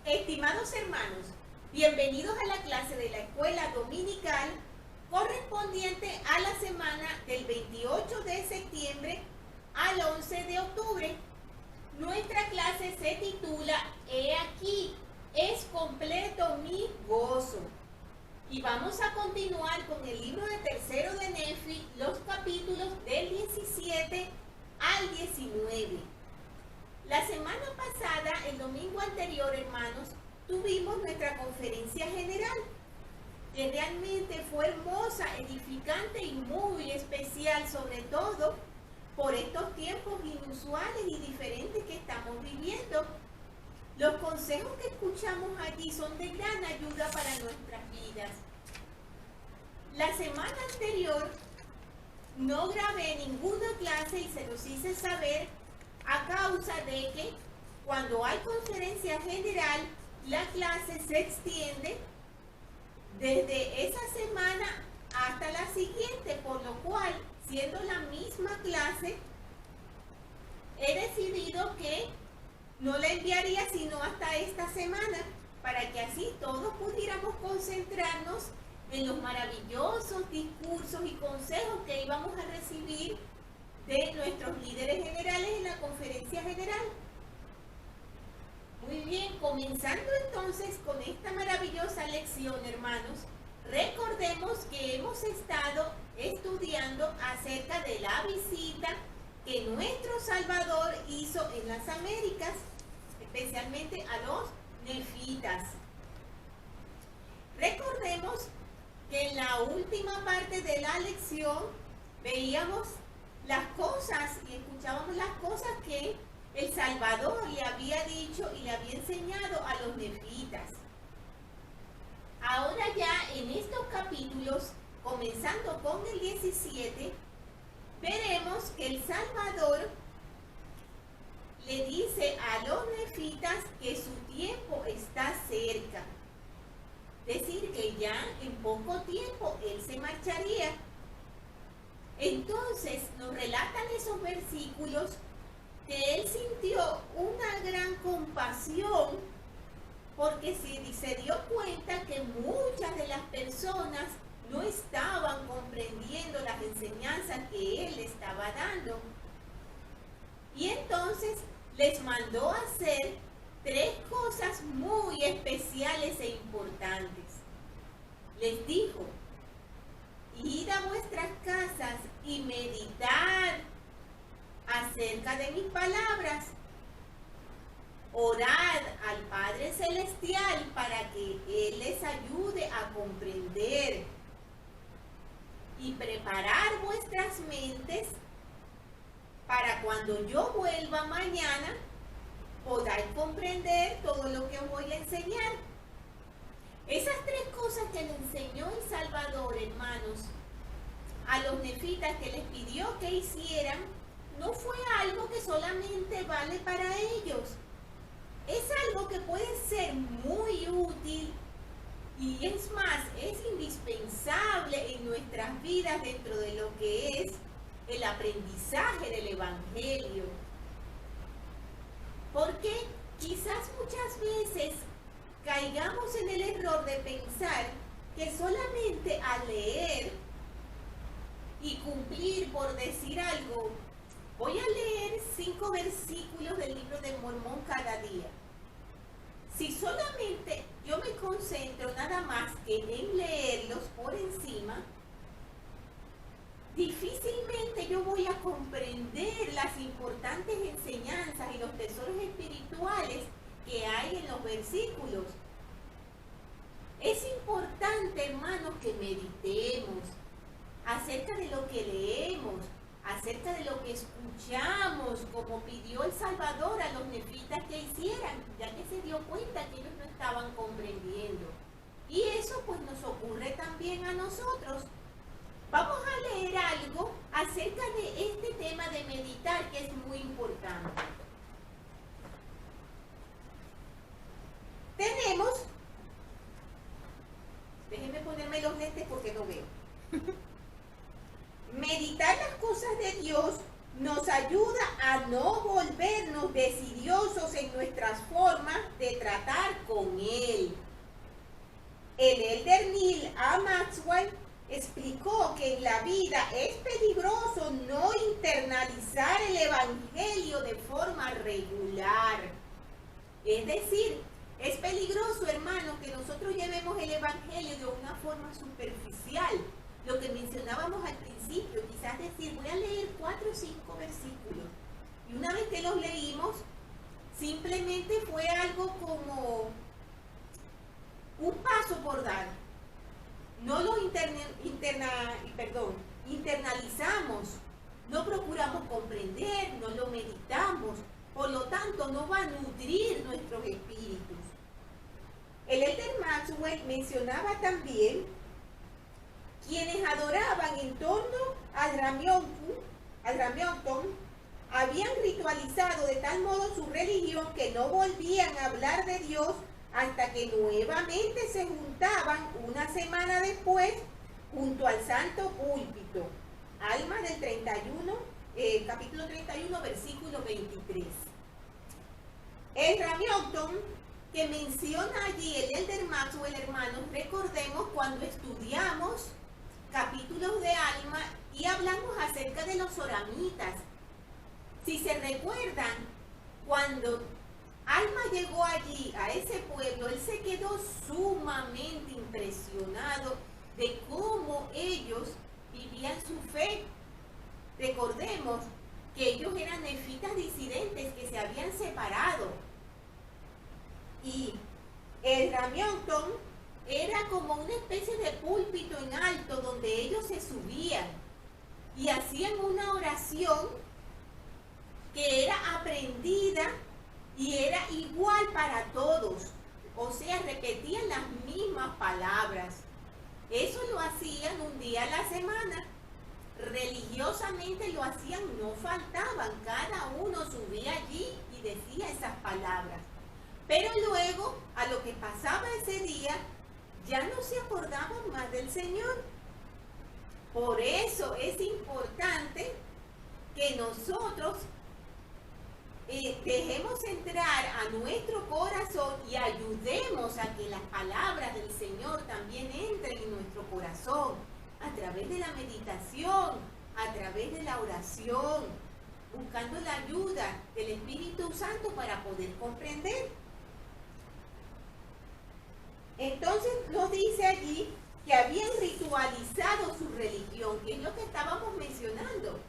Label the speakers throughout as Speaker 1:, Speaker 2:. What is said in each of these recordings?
Speaker 1: Estimados hermanos, bienvenidos a la clase de la escuela dominical correspondiente a la semana del 28 de septiembre al 11 de octubre. Nuestra clase se titula He aquí, es completo mi gozo. Y vamos a continuar con el libro de tercero de Nefi, los capítulos del 17 al 19. La semana pasada, el domingo anterior, hermanos, tuvimos nuestra conferencia general, que realmente fue hermosa, edificante y muy especial, sobre todo por estos tiempos inusuales y diferentes que estamos viviendo. Los consejos que escuchamos allí son de gran ayuda para nuestras vidas. La semana anterior no grabé ninguna clase y se los hice saber a causa de que cuando hay conferencia general, la clase se extiende desde esa semana hasta la siguiente, por lo cual, siendo la misma clase, he decidido que no la enviaría sino hasta esta semana, para que así todos pudiéramos concentrarnos en los maravillosos discursos y consejos que íbamos a recibir de nuestros líderes generales en la conferencia general. Muy bien, comenzando entonces con esta maravillosa lección, hermanos, recordemos que hemos estado estudiando acerca de la visita que nuestro Salvador hizo en las Américas, especialmente a los nefitas. Recordemos que en la última parte de la lección veíamos las cosas y escuchábamos las cosas que el Salvador le había dicho y le había enseñado a los nefitas. Ahora ya en estos capítulos, comenzando con el 17, veremos que el Salvador le dice a los nefitas que su tiempo está cerca. Es decir, que ya en poco tiempo él se marcharía. Entonces nos relatan esos versículos que él sintió una gran compasión porque se dio cuenta que muchas de las personas no estaban comprendiendo las enseñanzas que él estaba dando. Y entonces les mandó a hacer 3 cosas muy especiales e importantes. Les dijo: id a vuestras casas y meditad acerca de mis palabras. Orad al Padre Celestial para que Él les ayude a comprender y preparar vuestras mentes para cuando yo vuelva mañana podáis comprender todo lo que os voy a enseñar. Esas 3 cosas que le enseñó el Salvador, hermanos, a los nefitas, que les pidió que hicieran, no fue algo que solamente vale para ellos. Es algo que puede ser muy útil y es más, es indispensable en nuestras vidas dentro de lo que es el aprendizaje del Evangelio. Porque quizás muchas veces caigamos en el error de pensar que solamente al leer y cumplir, por decir algo, voy a leer 5 versículos del libro de Mormón cada día. Si solamente yo me concentro nada más que en leerlos por encima, difícilmente yo voy a comprender las importantes enseñanzas y los tesoros espirituales que hay en los versículos. Es importante, hermanos, que meditemos acerca de lo que leemos, acerca de lo que escuchamos, como pidió el Salvador a los nefitas que hicieran, ya que se dio cuenta que ellos no estaban comprendiendo. Y eso pues nos ocurre también a nosotros. Vamos a leer algo acerca de este tema de meditar, que es muy importante. Tenemos, déjenme ponerme los lentes porque no veo. Meditar las cosas de Dios nos ayuda a no volvernos desidiosos en nuestras formas de tratar con que en la vida es peligroso no internalizar el evangelio de forma regular. Es decir, es peligroso, hermanos, que nosotros llevemos el evangelio de una forma superficial. Lo que mencionábamos al principio, quizás decir, voy a leer 4 o 5 versículos. Y una vez que los leímos, simplemente fue algo como un paso por dar. No lo internalizamos, no procuramos comprender, no lo meditamos, por lo tanto no va a nutrir nuestros espíritus. El elder Maxwell mencionaba también quienes adoraban en torno al Ramyonton habían ritualizado de tal modo su religión que no volvían a hablar de Dios hasta que nuevamente se juntaban una semana después junto al santo púlpito. Alma del 31, capítulo 31, versículo 23. El Ramyonton que menciona allí el elder Maxwell, hermanos, recordemos cuando estudiamos capítulos de Alma y hablamos acerca de los oramitas. Si se recuerdan, cuando Alma llegó allí, a ese pueblo, él se quedó sumamente impresionado de cómo ellos vivían su fe. Recordemos que ellos eran nefitas disidentes que se habían separado. Y el Ramyonton era como una especie de púlpito en alto donde ellos se subían y hacían una oración que era aprendida y era igual para todos. O sea, repetían las mismas palabras. Eso lo hacían un día a la semana. Religiosamente lo hacían, no faltaban. Cada uno subía allí y decía esas palabras. Pero luego, a lo que pasaba ese día, ya no se acordaban más del Señor. Por eso es importante que nosotros dejemos entrar a nuestro corazón y ayudemos a que las palabras del Señor también entren en nuestro corazón a través de la meditación, a través de la oración, buscando la ayuda del Espíritu Santo para poder comprender. Entonces nos dice allí que habían ritualizado su religión, que es lo que estábamos mencionando.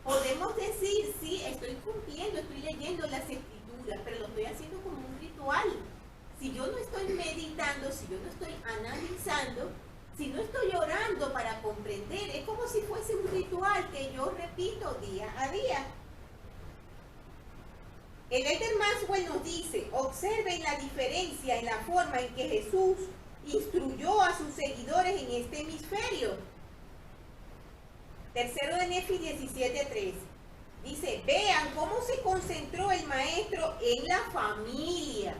Speaker 1: Podemos decir, sí, estoy cumpliendo, estoy leyendo las Escrituras, pero lo estoy haciendo como un ritual. Si yo no estoy meditando, si yo no estoy analizando, si no estoy orando para comprender, es como si fuese un ritual que yo repito día a día. El elder Maxwell nos dice, observen la diferencia en la forma en que Jesús instruyó a sus seguidores en este hemisferio. Tercero de Nefi 17:3. Dice, vean cómo se concentró el maestro en la familia,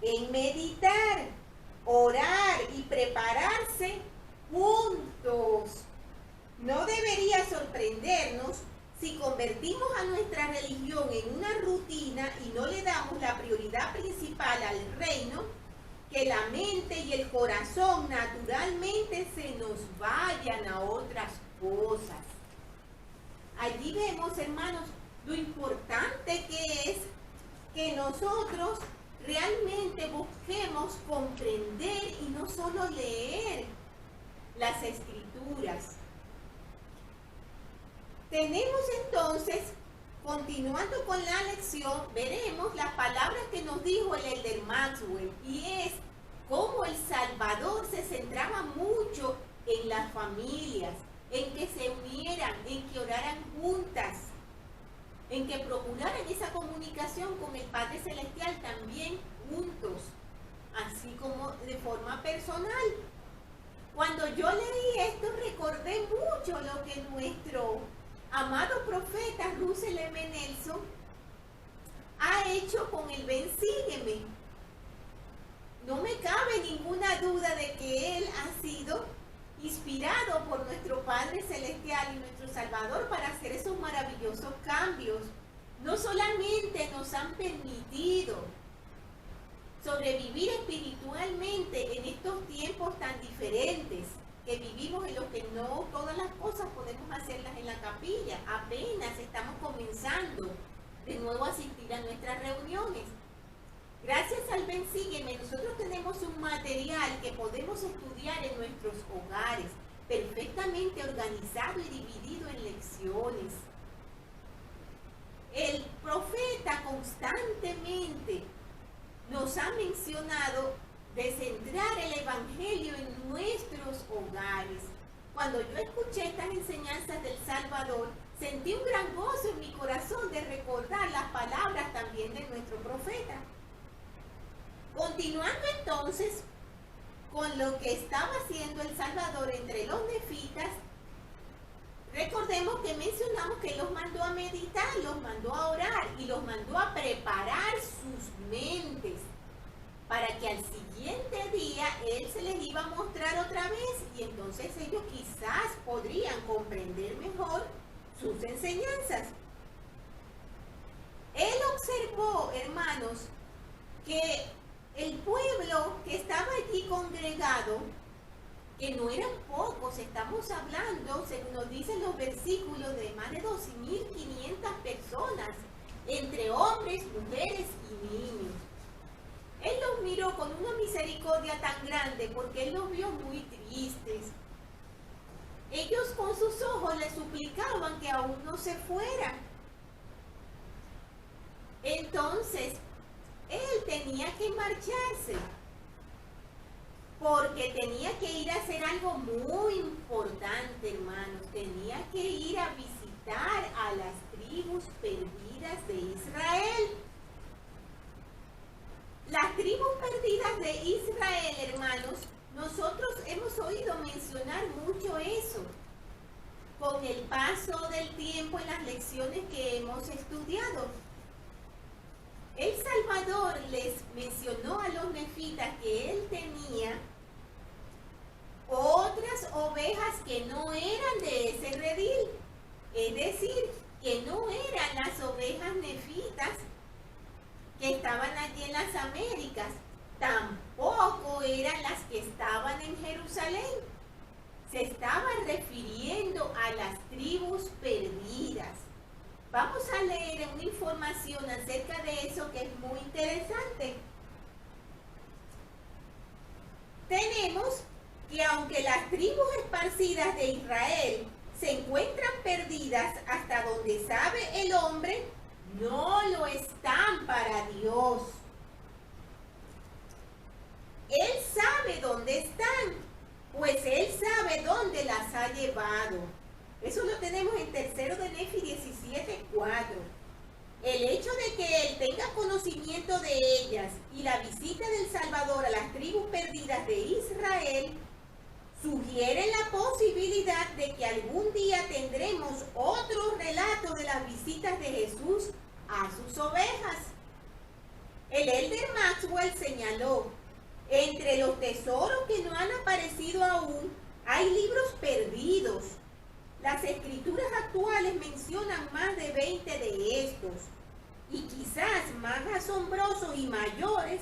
Speaker 1: en meditar, orar y prepararse juntos. No debería sorprendernos si convertimos a nuestra religión en una rutina y no le damos la prioridad principal al reino, que la mente y el corazón naturalmente se nos vayan a otras cosas. Allí vemos, hermanos, lo importante que es que nosotros realmente busquemos comprender y no solo leer las Escrituras. Tenemos entonces, continuando con la lección, veremos las palabras que nos dijo el elder Maxwell, y es cómo el Salvador se centraba mucho en las familias, en que se unieran, en que oraran juntas, en que procuraran esa comunicación con el Padre Celestial también juntos, así como de forma personal. Cuando yo leí esto, recordé mucho lo que nuestro amado profeta Russell M. Nelson ha hecho con el Ven Sígueme. No me cabe ninguna duda de que él ha sido inspirado por nuestro Padre Celestial y nuestro Salvador para hacer esos maravillosos cambios. No solamente nos han permitido sobrevivir espiritualmente en estos tiempos tan diferentes, que vivimos en los que no todas las cosas podemos hacerlas en la capilla. Apenas estamos comenzando de nuevo a asistir a nuestras reuniones. Gracias al Ven Sígueme, nosotros tenemos un material que podemos estudiar en nuestros hogares, perfectamente organizado y dividido en lecciones. El profeta constantemente nos ha mencionado de centrar el Evangelio en nuestros hogares. Cuando yo escuché estas enseñanzas del Salvador, sentí un gran gozo en mi corazón de recordar las palabras también de nuestro profeta. Continuando entonces con lo que estaba haciendo el Salvador entre los nefitas, recordemos que mencionamos que los mandó a meditar, los mandó a orar y los mandó a preparar sus mentes para que al siguiente día Él se les iba a mostrar otra vez y entonces ellos quizás podrían comprender mejor sus enseñanzas. Él observó, hermanos, que el pueblo que estaba allí congregado, que no eran pocos, estamos hablando, según nos dicen los versículos, de más de 12.500 personas, entre hombres, mujeres y niños. Él los miró con una misericordia tan grande porque Él los vio muy tristes. Ellos con sus ojos le suplicaban que aún no se fueran. Entonces, Él tenía que marcharse porque tenía que ir a hacer algo muy importante, hermanos. Tenía que ir a visitar a las tribus perdidas de Israel. Las tribus perdidas de Israel, hermanos, nosotros hemos oído mencionar mucho eso con el paso del tiempo en las lecciones que hemos estudiado. El Salvador les mencionó a los nefitas que él tenía otras ovejas que no eran de ese redil, es decir, que no eran las ovejas nefitas que estaban allí en las Américas, tampoco eran las que estaban en Jerusalén. Se estaban refiriendo a las tribus perdidas. Vamos a leer una información acerca de eso que es muy interesante. Tenemos que aunque las tribus esparcidas de Israel se encuentran perdidas hasta donde sabe el hombre, no lo están para Dios. Él sabe dónde están, pues Él sabe dónde las ha llevado. Eso lo tenemos en 3 de Nefi 17:4. El hecho de que Él tenga conocimiento de ellas y la visita del Salvador a las tribus perdidas de Israel sugiere la posibilidad de que algún día tendremos otro relato de las visitas de Jesús a sus ovejas. El elder Maxwell señaló: entre los tesoros que no han aparecido aún, hay libros perdidos. Las escrituras actuales mencionan más de 20 de estos, y quizás más asombrosos y mayores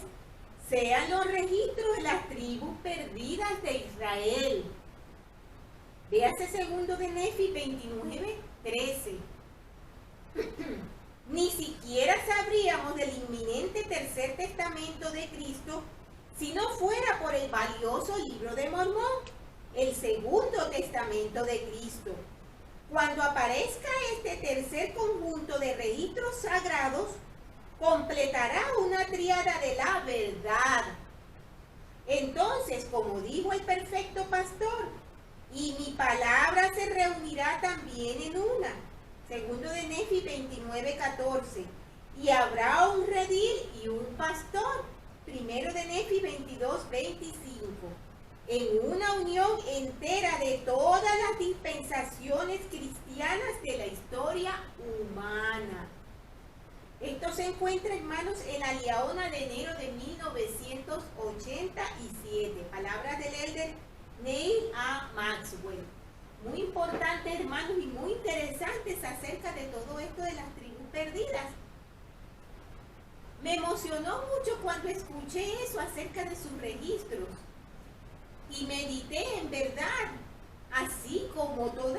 Speaker 1: sean los registros de las tribus perdidas de Israel. Véase 2 de Nefi 29:13. Ni siquiera sabríamos del inminente tercer testamento de Cristo si no fuera por el valioso libro de Mormón, el segundo testamento de Cristo. Cuando aparezca este tercer conjunto de registros sagrados, completará una tríada de la verdad. Entonces, como dijo el perfecto pastor, y mi palabra se reunirá también en una. 2 de Nefi 29:14. Y habrá un redil y un pastor. 1 de Nefi 22:25. En una unión entera de todas las dispensaciones cristianas de la historia humana. Esto se encuentra, hermanos, en la Liaona de enero de 1987. Palabras del elder Neil A. Maxwell. Muy importantes, hermanos, y muy interesantes acerca de todo esto de las tribus perdidas. Me emocionó mucho cuando escuché eso acerca de sus registros. y medité en verdad, así como todos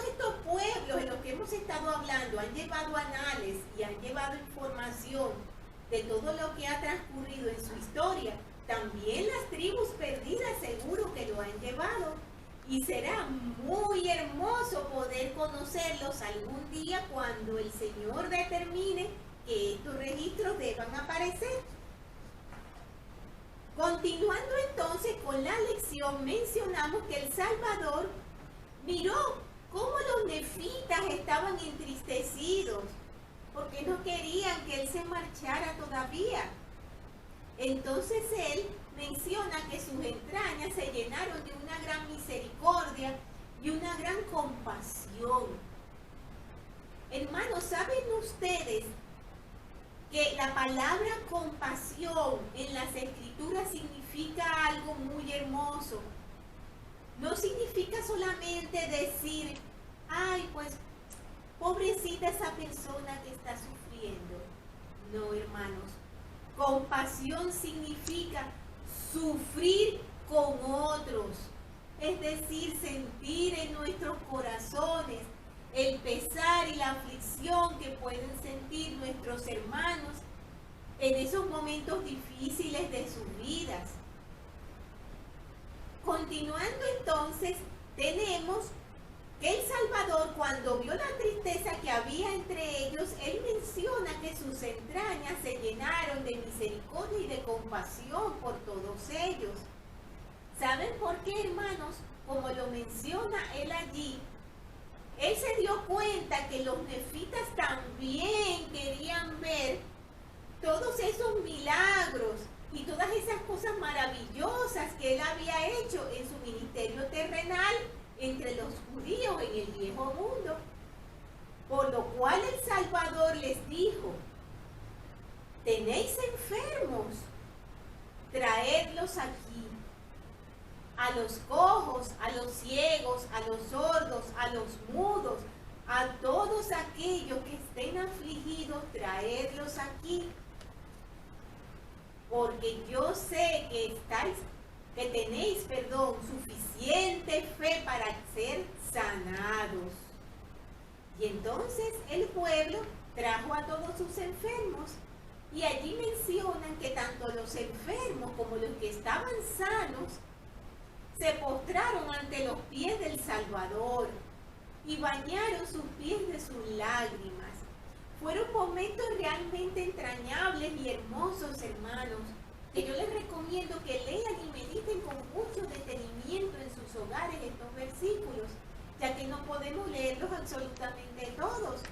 Speaker 1: estos pueblos en los que hemos estado hablando han llevado análisis y han llevado información de todo lo que ha transcurrido en su historia, también las tribus perdidas seguro que lo han llevado. Y será muy hermoso poder conocerlos algún día cuando el Señor determine que estos registros deban aparecer. Continuando entonces con la lección, mencionamos que el Salvador miró cómo los nefitas estaban entristecidos porque no querían que él se marchara todavía. Entonces él menciona que sus entrañas se llenaron de una gran misericordia y una gran compasión. Hermanos, ¿saben ustedes que la palabra compasión en las Escrituras significa algo muy hermoso? No significa solamente decir, ay, pues, pobrecita esa persona que está sufriendo. No, hermanos. Compasión significa sufrir con otros, es decir, sentir en nuestros corazones el pesar y la aflicción que pueden sentir nuestros hermanos en esos momentos difíciles de sus vidas. Continuando entonces, tenemos que el Salvador, cuando vio la tristeza que había entre ellos, él menciona que sus entrañas se llenaron de misericordia y de compasión por todos ellos. ¿Saben por qué, hermanos? Como lo menciona él allí, él se dio cuenta que los nefitas también querían ver todos esos milagros y todas esas cosas maravillosas que él había hecho en su ministerio terrenal entre los judíos en el viejo mundo. Por lo cual el Salvador les dijo, tenéis enfermos, traedlos aquí, a los cojos, a los ciegos, a los sordos, a los mudos, a todos aquellos que estén afligidos, traedlos aquí, porque yo sé que tenéis suficiente fe para ser sanados. Y entonces el pueblo trajo a todos sus enfermos, y allí mencionan que tanto los enfermos como los que estaban sanos se postraron ante los pies del Salvador y bañaron sus pies de sus lágrimas. Fueron momentos realmente entrañables y hermosos, hermanos, que yo les recomiendo que lean y mediten con mucho detenimiento en sus hogares estos versículos, ya que no podemos leerlos absolutamente todos.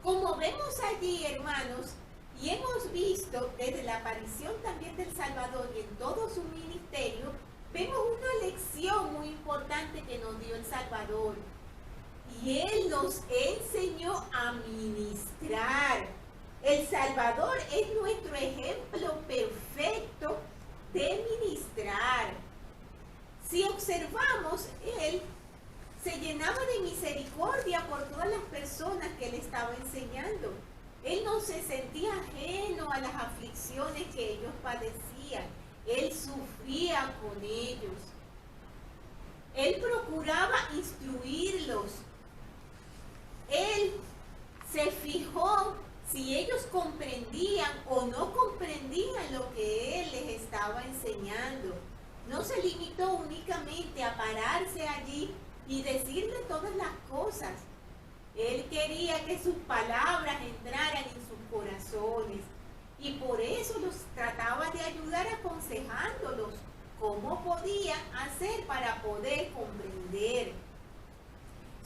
Speaker 1: Como vemos allí, hermanos, y hemos visto desde la aparición también del Salvador y en todo su ministerio, vemos una lección muy importante que nos dio el Salvador. Y Él nos enseñó a ministrar. El Salvador es nuestro ejemplo perfecto de ministrar. Si observamos, Él se llenaba de misericordia por todas las personas que Él estaba enseñando. Él no se sentía ajeno a las aflicciones que ellos padecían. Él sufría con ellos. Él procuraba instruirlos. Él se fijó si ellos comprendían o no comprendían lo que Él les estaba enseñando. No se limitó únicamente a pararse allí y decirle todas las cosas. Él quería que sus palabras entraran en sus corazones y por eso los trataba de ayudar aconsejándolos cómo podían hacer para poder comprender.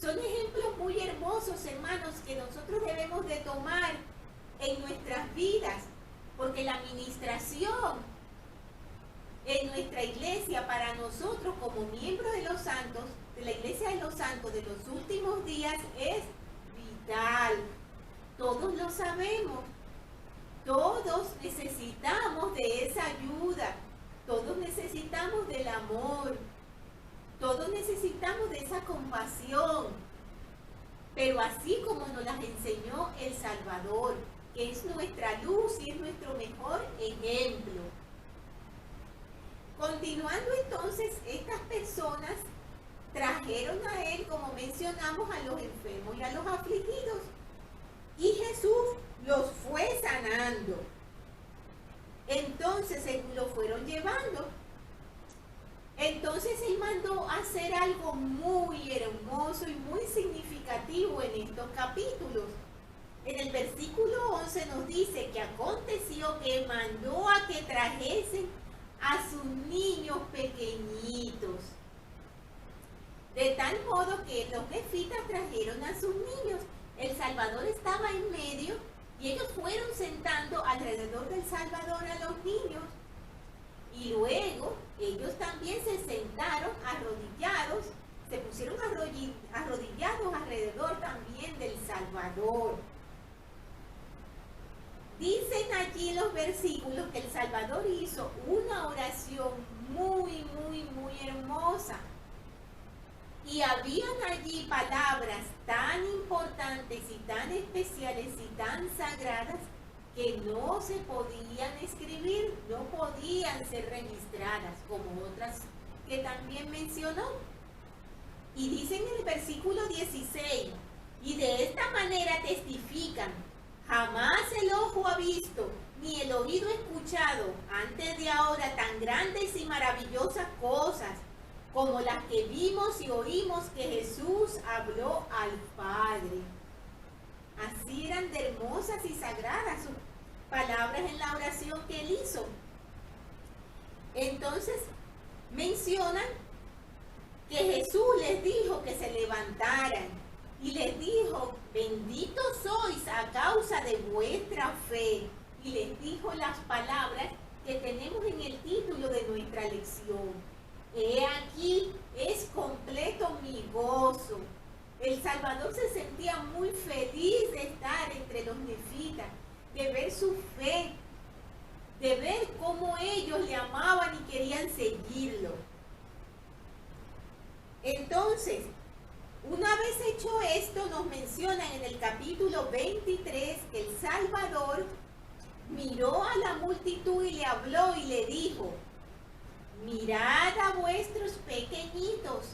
Speaker 1: Son ejemplos muy hermosos, hermanos, que nosotros debemos de tomar en nuestras vidas, porque la administración en nuestra iglesia para nosotros como miembros de los santos, de la iglesia de los santos de los últimos días es vital. Todos lo sabemos. Todos necesitamos de esa ayuda. Todos necesitamos del amor. Todos necesitamos de esa compasión. Pero así como nos las enseñó el Salvador, que es nuestra luz y es nuestro mejor ejemplo. Continuando entonces, estas personas trajeron a él, como mencionamos, a los enfermos y a los afligidos. Y Jesús los fue sanando. Entonces lo fueron llevando. Entonces él mandó hacer algo muy hermoso y muy significativo en estos capítulos. En el versículo 11 nos dice que aconteció que mandó a que trajesen a sus niños pequeñitos. De tal modo que los nefitas trajeron a sus niños. El Salvador estaba en medio y ellos fueron sentando alrededor del Salvador a los niños. Y luego ellos también se sentaron arrodillados, se pusieron arrodillados alrededor también del Salvador. Dicen allí los versículos que el Salvador hizo una oración muy hermosa. Y habían allí palabras tan importantes y tan especiales y tan sagradas que no se podían escribir, no podían ser registradas, como otras que también mencionó. Y dicen en el versículo 16, y de esta manera testifican, jamás el ojo ha visto, ni el oído escuchado, antes de ahora tan grandes y maravillosas cosas, como las que vimos y oímos que Jesús habló al Padre. Así eran de hermosas y sagradas sus palabras en la oración que él hizo. Entonces mencionan que Jesús les dijo que se levantaran y les dijo, benditos sois a causa de vuestra fe. Y les dijo las palabras que tenemos en el título de nuestra lección. He aquí, es completo mi gozo. El Salvador se sentía muy feliz de estar entre los nefitas, de ver su fe, de ver cómo ellos le amaban y querían seguirlo. Entonces, una vez hecho esto, nos mencionan en el capítulo 23 que el Salvador miró a la multitud y le habló y le dijo, mirad a vuestros pequeñitos.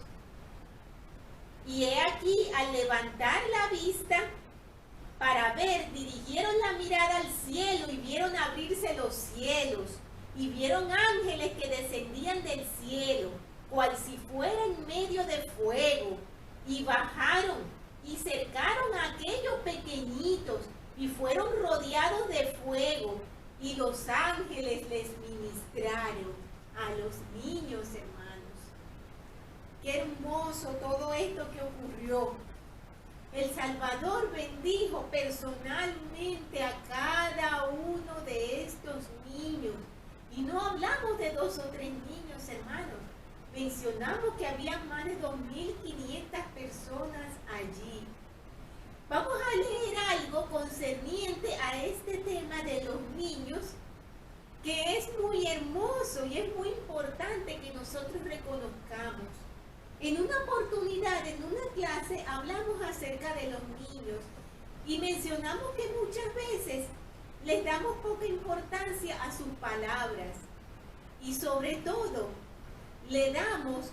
Speaker 1: Y he aquí, al levantar la vista para ver, dirigieron la mirada al cielo y vieron abrirse los cielos, y vieron ángeles que descendían del cielo, cual si fuera en medio de fuego, y bajaron y cercaron a aquellos pequeñitos, y fueron rodeados de fuego, y los ángeles les ministraron a los niños, hermanos. Qué hermoso todo esto que ocurrió. El Salvador bendijo personalmente a cada uno de estos niños. Y no hablamos de 2 o 3 niños, hermanos. Mencionamos que había más de 2.500 personas allí. Vamos a leer algo concerniente a este tema de los niños, que es muy hermoso y es muy importante que nosotros reconozcamos. En una oportunidad, en una clase, hablamos acerca de los niños y mencionamos que muchas veces les damos poca importancia a sus palabras y sobre todo le damos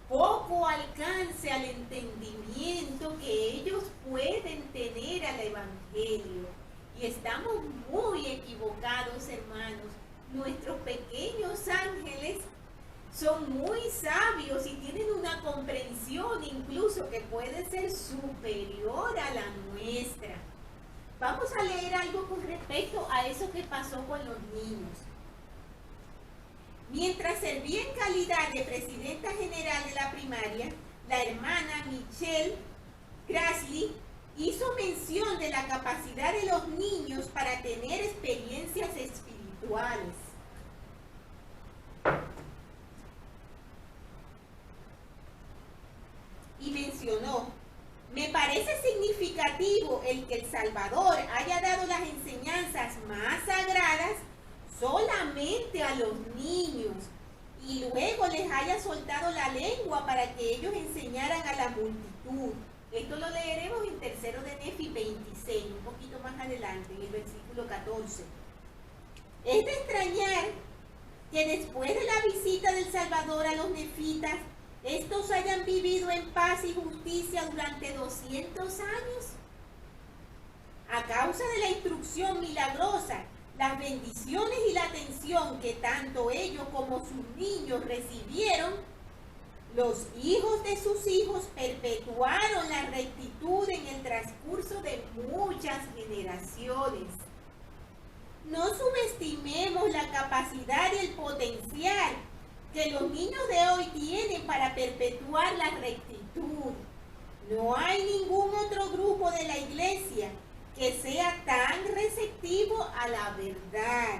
Speaker 1: poco alcance al entendimiento que ellos pueden tener al Evangelio. Y estamos muy equivocados, hermanos. Nuestros pequeños ángeles son muy sabios y tienen una comprensión incluso que puede ser superior a la nuestra. Vamos a leer algo con respecto a eso que pasó con los niños. Mientras servía en calidad de presidenta general de la primaria, la hermana Michelle Grassley hizo mención de la capacidad de los niños para tener experiencias espirituales. Y mencionó, me parece significativo el que el Salvador haya dado las enseñanzas más sagradas solamente a los niños y luego les haya soltado la lengua para que ellos enseñaran a la multitud. Esto lo leeremos en 3 de Nefi 26, un poquito más adelante, en el versículo 14. Es de extrañar que después de la visita del Salvador a los nefitas, estos hayan vivido en paz y justicia durante 200 años? A causa de la instrucción milagrosa, las bendiciones y la atención que tanto ellos como sus niños recibieron, los hijos de sus hijos perpetuaron la rectitud en el transcurso de muchas generaciones. No subestimemos la capacidad y el potencial que los niños de hoy tienen para perpetuar la rectitud. No hay ningún otro grupo de la iglesia que sea tan receptivo a la verdad.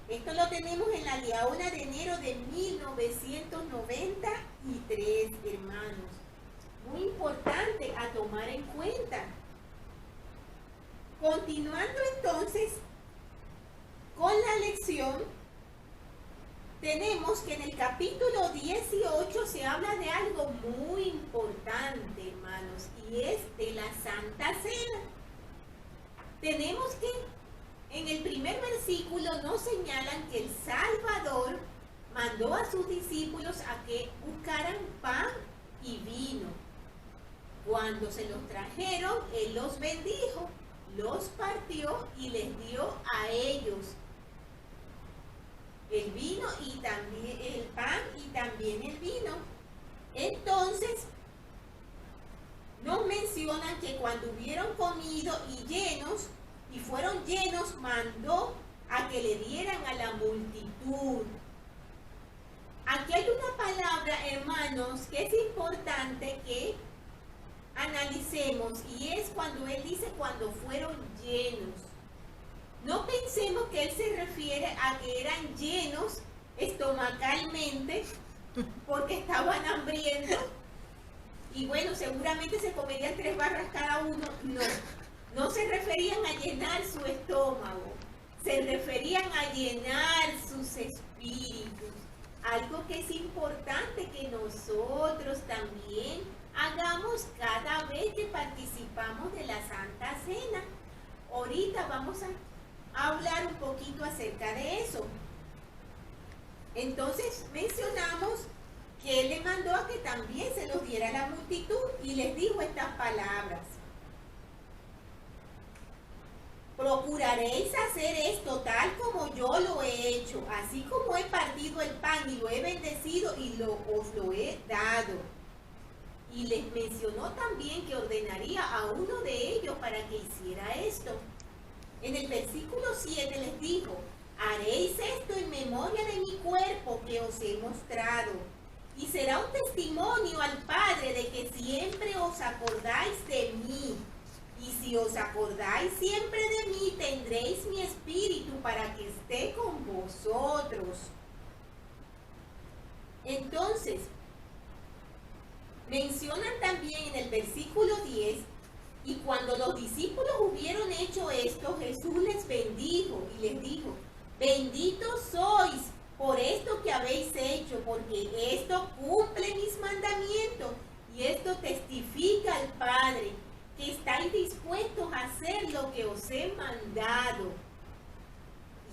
Speaker 1: Esto lo tenemos en la Liaona de enero de 1993, hermanos. Muy importante a tomar en cuenta. Continuando entonces con la lección, tenemos que en el capítulo 18 se habla de algo muy importante, hermanos, y es de la Santa Cena. Tenemos que en el primer versículo nos señalan que el Salvador mandó a sus discípulos a que buscaran pan y vino. Cuando se los trajeron, Él los bendijo, los partió y les dio a ellos el vino y también el pan y también el vino. Entonces, nos mencionan que cuando hubieron comido y fueron llenos, mandó a que le dieran a la multitud. Aquí hay una palabra, hermanos, que es importante que analicemos, y es cuando él dice cuando fueron llenos. No pensemos que él se refiere a que eran llenos estomacalmente porque estaban hambrientos y bueno, seguramente se comerían 3 barras cada uno. No se referían a llenar su estómago, se referían a llenar sus espíritus. Algo que es importante que nosotros también hagamos cada vez que participamos de la Santa Cena. Ahorita vamos a hablar un poquito acerca de eso. Entonces mencionamos que él le mandó a que también se los diera a la multitud y les dijo estas palabras: procuraréis hacer esto tal como yo lo he hecho, así como he partido el pan y lo he bendecido y os lo he dado. Y les mencionó también que ordenaría a uno de ellos para que hiciera esto. En el versículo 7 les dijo: haréis esto en memoria de mi cuerpo que os he mostrado, y será un testimonio al Padre de que siempre os acordáis de mí. Y si os acordáis siempre de mí, tendréis mi espíritu para que esté con vosotros. Entonces, mencionan también en el versículo 10: y cuando los discípulos hubieron hecho esto, Jesús les bendijo y les dijo: benditos sois por esto que habéis hecho, porque esto cumple mis mandamientos y esto testifica al Padre, que estáis dispuestos a hacer lo que os he mandado.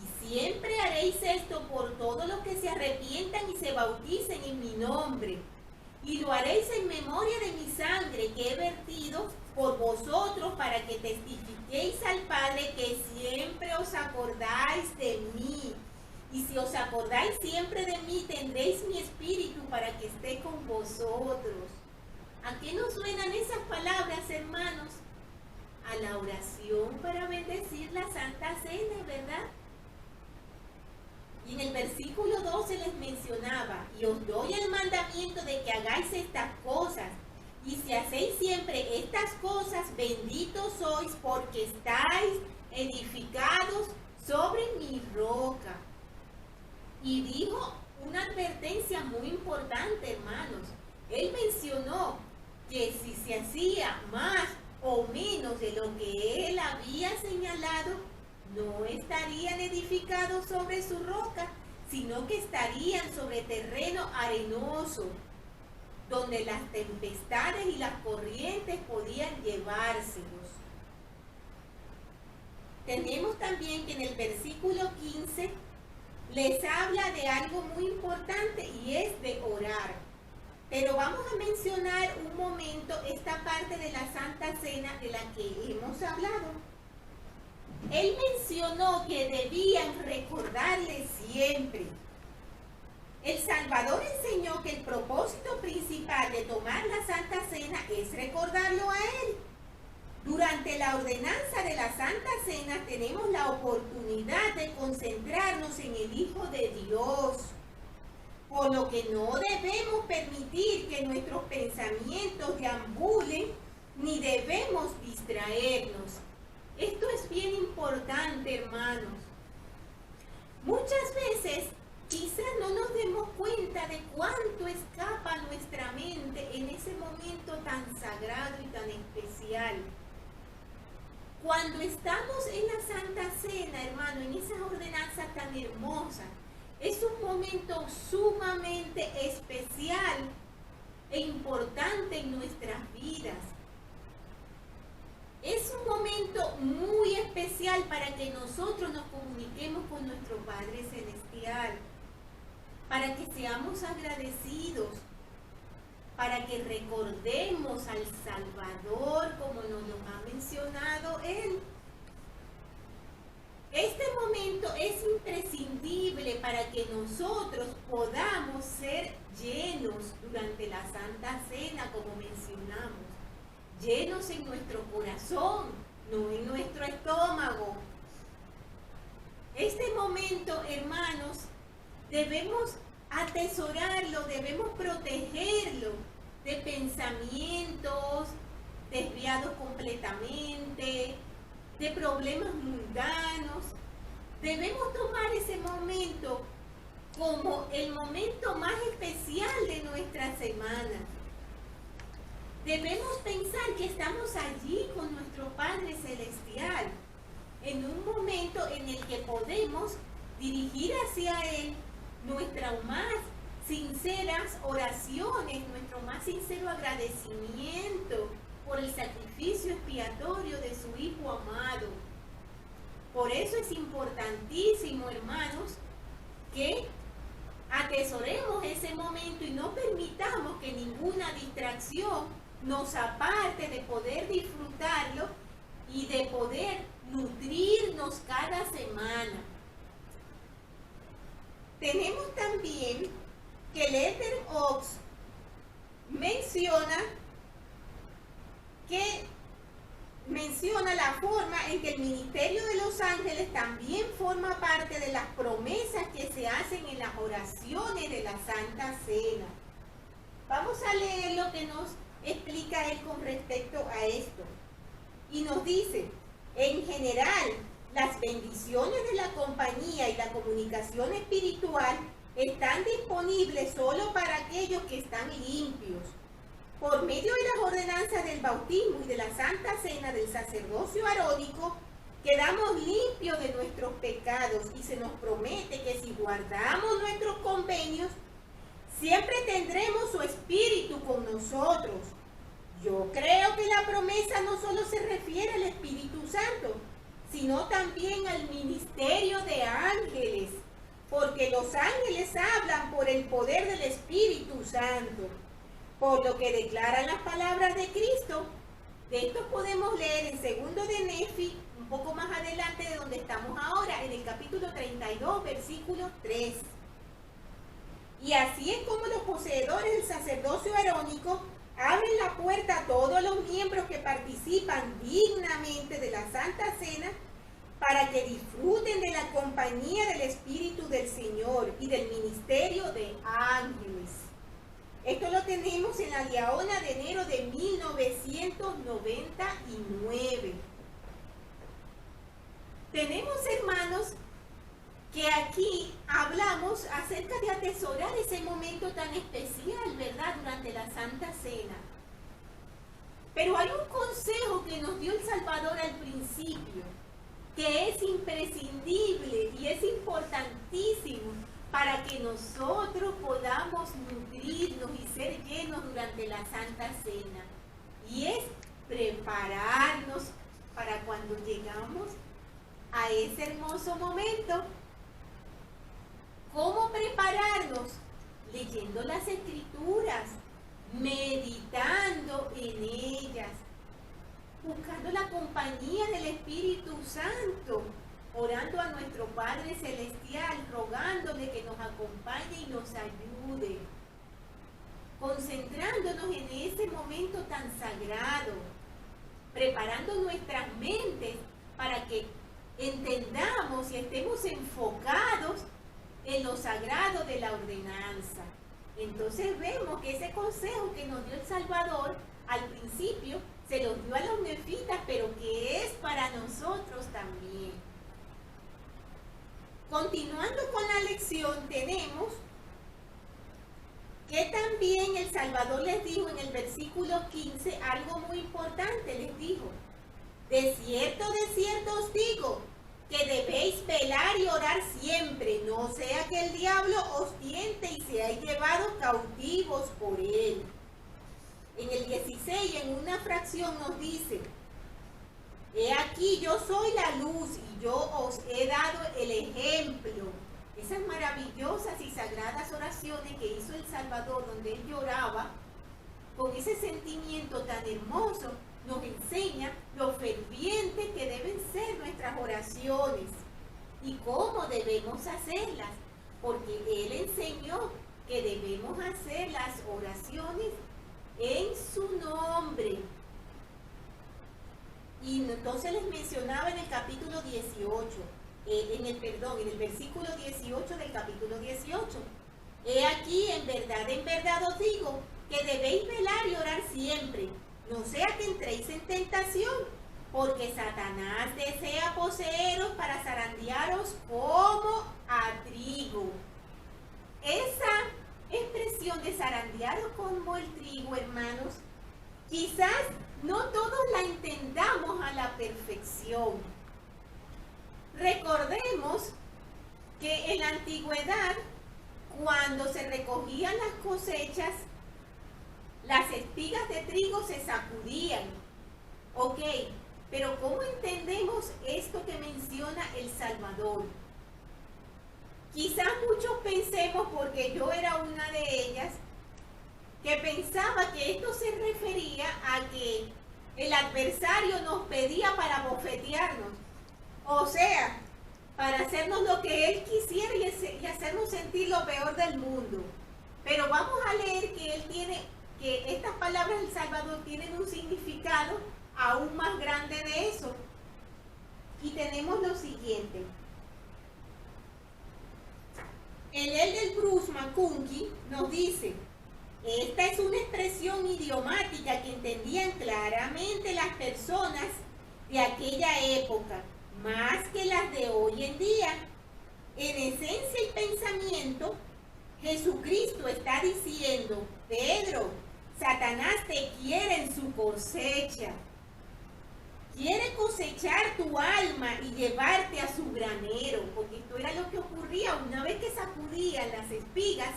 Speaker 1: Y siempre haréis esto por todos los que se arrepientan y se bauticen en mi nombre. Y lo haréis en memoria de mi sangre que he vertido por vosotros, para que testifiquéis al Padre que siempre os acordáis de mí. Y si os acordáis siempre de mí, tendréis mi espíritu para que esté con vosotros. ¿A qué nos suenan esas palabras, hermanos? A la oración para bendecir la Santa Cena, ¿verdad? Y en el versículo 12 les mencionaba: y os doy el mandamiento de que hagáis estas cosas, y si hacéis siempre estas cosas, benditos sois, porque estáis edificados sobre mi roca. Y dijo una advertencia muy importante, hermanos. Él mencionó que si se hacía más o menos de lo que él había señalado, no estarían edificados sobre su roca, sino que estarían sobre terreno arenoso, donde las tempestades y las corrientes podían llevárselos. Tenemos también que en el versículo 15 les habla de algo muy importante y es de orar. Pero vamos a mencionar un momento esta parte de la Santa Cena de la que hemos hablado. Él mencionó que debían recordarle siempre. El Salvador enseñó que el propósito principal de tomar la Santa Cena es recordarlo a Él. Durante la ordenanza de la Santa Cena tenemos la oportunidad de concentrarnos en el Hijo de Dios, por lo que no debemos permitir que nuestros pensamientos deambulen ni debemos distraernos. Esto es bien importante, hermanos. Muchas veces quizás no nos demos cuenta de cuánto escapa nuestra mente en ese momento tan sagrado y tan especial. Cuando estamos en la Santa Cena, hermano, en esa ordenanza tan hermosa, es un momento sumamente especial e importante en nuestras vidas. Es un momento muy especial para que nosotros nos comuniquemos con nuestro Padre Celestial, para que seamos agradecidos, para que recordemos al Salvador como nos lo ha mencionado Él. Este momento es imprescindible para que nosotros podamos ser llenos durante la Santa Cena, como mencionamos. Llenos en nuestro corazón, no en nuestro estómago. Este momento, hermanos, debemos atesorarlo, debemos protegerlo de pensamientos desviados completamente, de problemas mundanos. Debemos tomar ese momento como el momento más especial de nuestra semana. Debemos pensar que estamos allí con nuestro Padre Celestial, en un momento en el que podemos dirigir hacia Él nuestras más sinceras oraciones, nuestro más sincero agradecimiento por el sacrificio expiatorio de su Hijo amado. Por eso es importantísimo, hermanos, que atesoremos ese momento y no permitamos que ninguna distracción nos aparte de poder disfrutarlo y de poder nutrirnos cada semana. Tenemos también que Lester Oaks menciona la forma en que el ministerio de los ángeles también forma parte de las promesas que se hacen en las oraciones de la Santa Cena. Vamos a leer lo que nos explica él con respecto a esto. Y nos dice, en general, las bendiciones de la compañía y la comunicación espiritual están disponibles solo para aquellos que están limpios. Por medio de las ordenanzas del bautismo y de la Santa Cena del sacerdocio arónico, quedamos limpios de nuestros pecados y se nos promete que si guardamos nuestros convenios, siempre tendremos su espíritu con nosotros. Yo creo que la promesa no solo se refiere al Espíritu Santo, sino también al ministerio de ángeles, porque los ángeles hablan por el poder del Espíritu Santo, por lo que declaran las palabras de Cristo. De esto podemos leer en 2 de Nefi, un poco más adelante de donde estamos ahora, en el capítulo 32, versículo 3. Y así es como los poseedores del sacerdocio arónico abren la puerta a todos los miembros que participan dignamente de la Santa Cena para que disfruten de la compañía del Espíritu del Señor y del ministerio de ángeles. Esto lo tenemos en la Liaona de enero de 1999. Tenemos, hermanos, que aquí hablamos acerca de atesorar ese momento tan especial, ¿verdad?, durante la Santa Cena. Pero hay un consejo que nos dio el Salvador al principio, que es imprescindible y es importantísimo para que nosotros podamos nutrirnos y ser llenos durante la Santa Cena. Y es prepararnos para cuando llegamos a ese hermoso momento. ¿Cómo prepararnos? Leyendo las Escrituras, meditando en ellas, buscando la compañía del Espíritu Santo, orando a nuestro Padre Celestial, rogándole que nos acompañe y nos ayude, concentrándonos en ese momento tan sagrado, preparando nuestras mentes para que entendamos y estemos enfocados en lo sagrado de la ordenanza. Entonces vemos que ese consejo que nos dio el Salvador al principio se los dio a los nefitas, pero que es para nosotros también. Continuando con la lección, tenemos que también el Salvador les dijo en el versículo 15 algo muy importante. Les dijo: de cierto os digo, que debéis velar y orar siempre, no sea que el diablo os tiente y seáis llevados cautivos por él. En el 16, en una fracción nos dice: he aquí, yo soy la luz y yo os he dado el ejemplo. Esas maravillosas y sagradas oraciones que hizo el Salvador, donde él lloraba con ese sentimiento tan hermoso, nos enseña lo ferviente que deben ser nuestras oraciones y cómo debemos hacerlas, porque él enseñó que debemos hacer las oraciones en su nombre. Y entonces les mencionaba en el capítulo 18, en el versículo 18 del capítulo 18. He aquí, en verdad os digo, que debéis velar y orar siempre, no sea que entréis en tentación, porque Satanás desea poseeros para zarandearos como a trigo. Esa expresión de zarandearos como el trigo, hermanos, quizás no todos la entendamos a la perfección. Recordemos que en la antigüedad, cuando se recogían las cosechas, las espigas de trigo se sacudían. Ok, pero ¿cómo entendemos esto que menciona el Salvador? Quizás muchos pensemos, porque yo era una de ellas, que pensaba que esto se refería a que el adversario nos pedía para bofetearnos. O sea, para hacernos lo que él quisiera y hacernos sentir lo peor del mundo. Pero vamos a leer que estas palabras del Salvador tienen un significado aún más grande de eso. Y tenemos lo siguiente. El Bruce McCunkie nos dice: esta es una expresión idiomática que entendían claramente las personas de aquella época, más que las de hoy en día. En esencia y pensamiento, Jesucristo está diciendo: Pedro, Satanás te quiere en su cosecha. Quiere cosechar tu alma y llevarte a su granero, porque esto era lo que ocurría una vez que sacudían las espigas.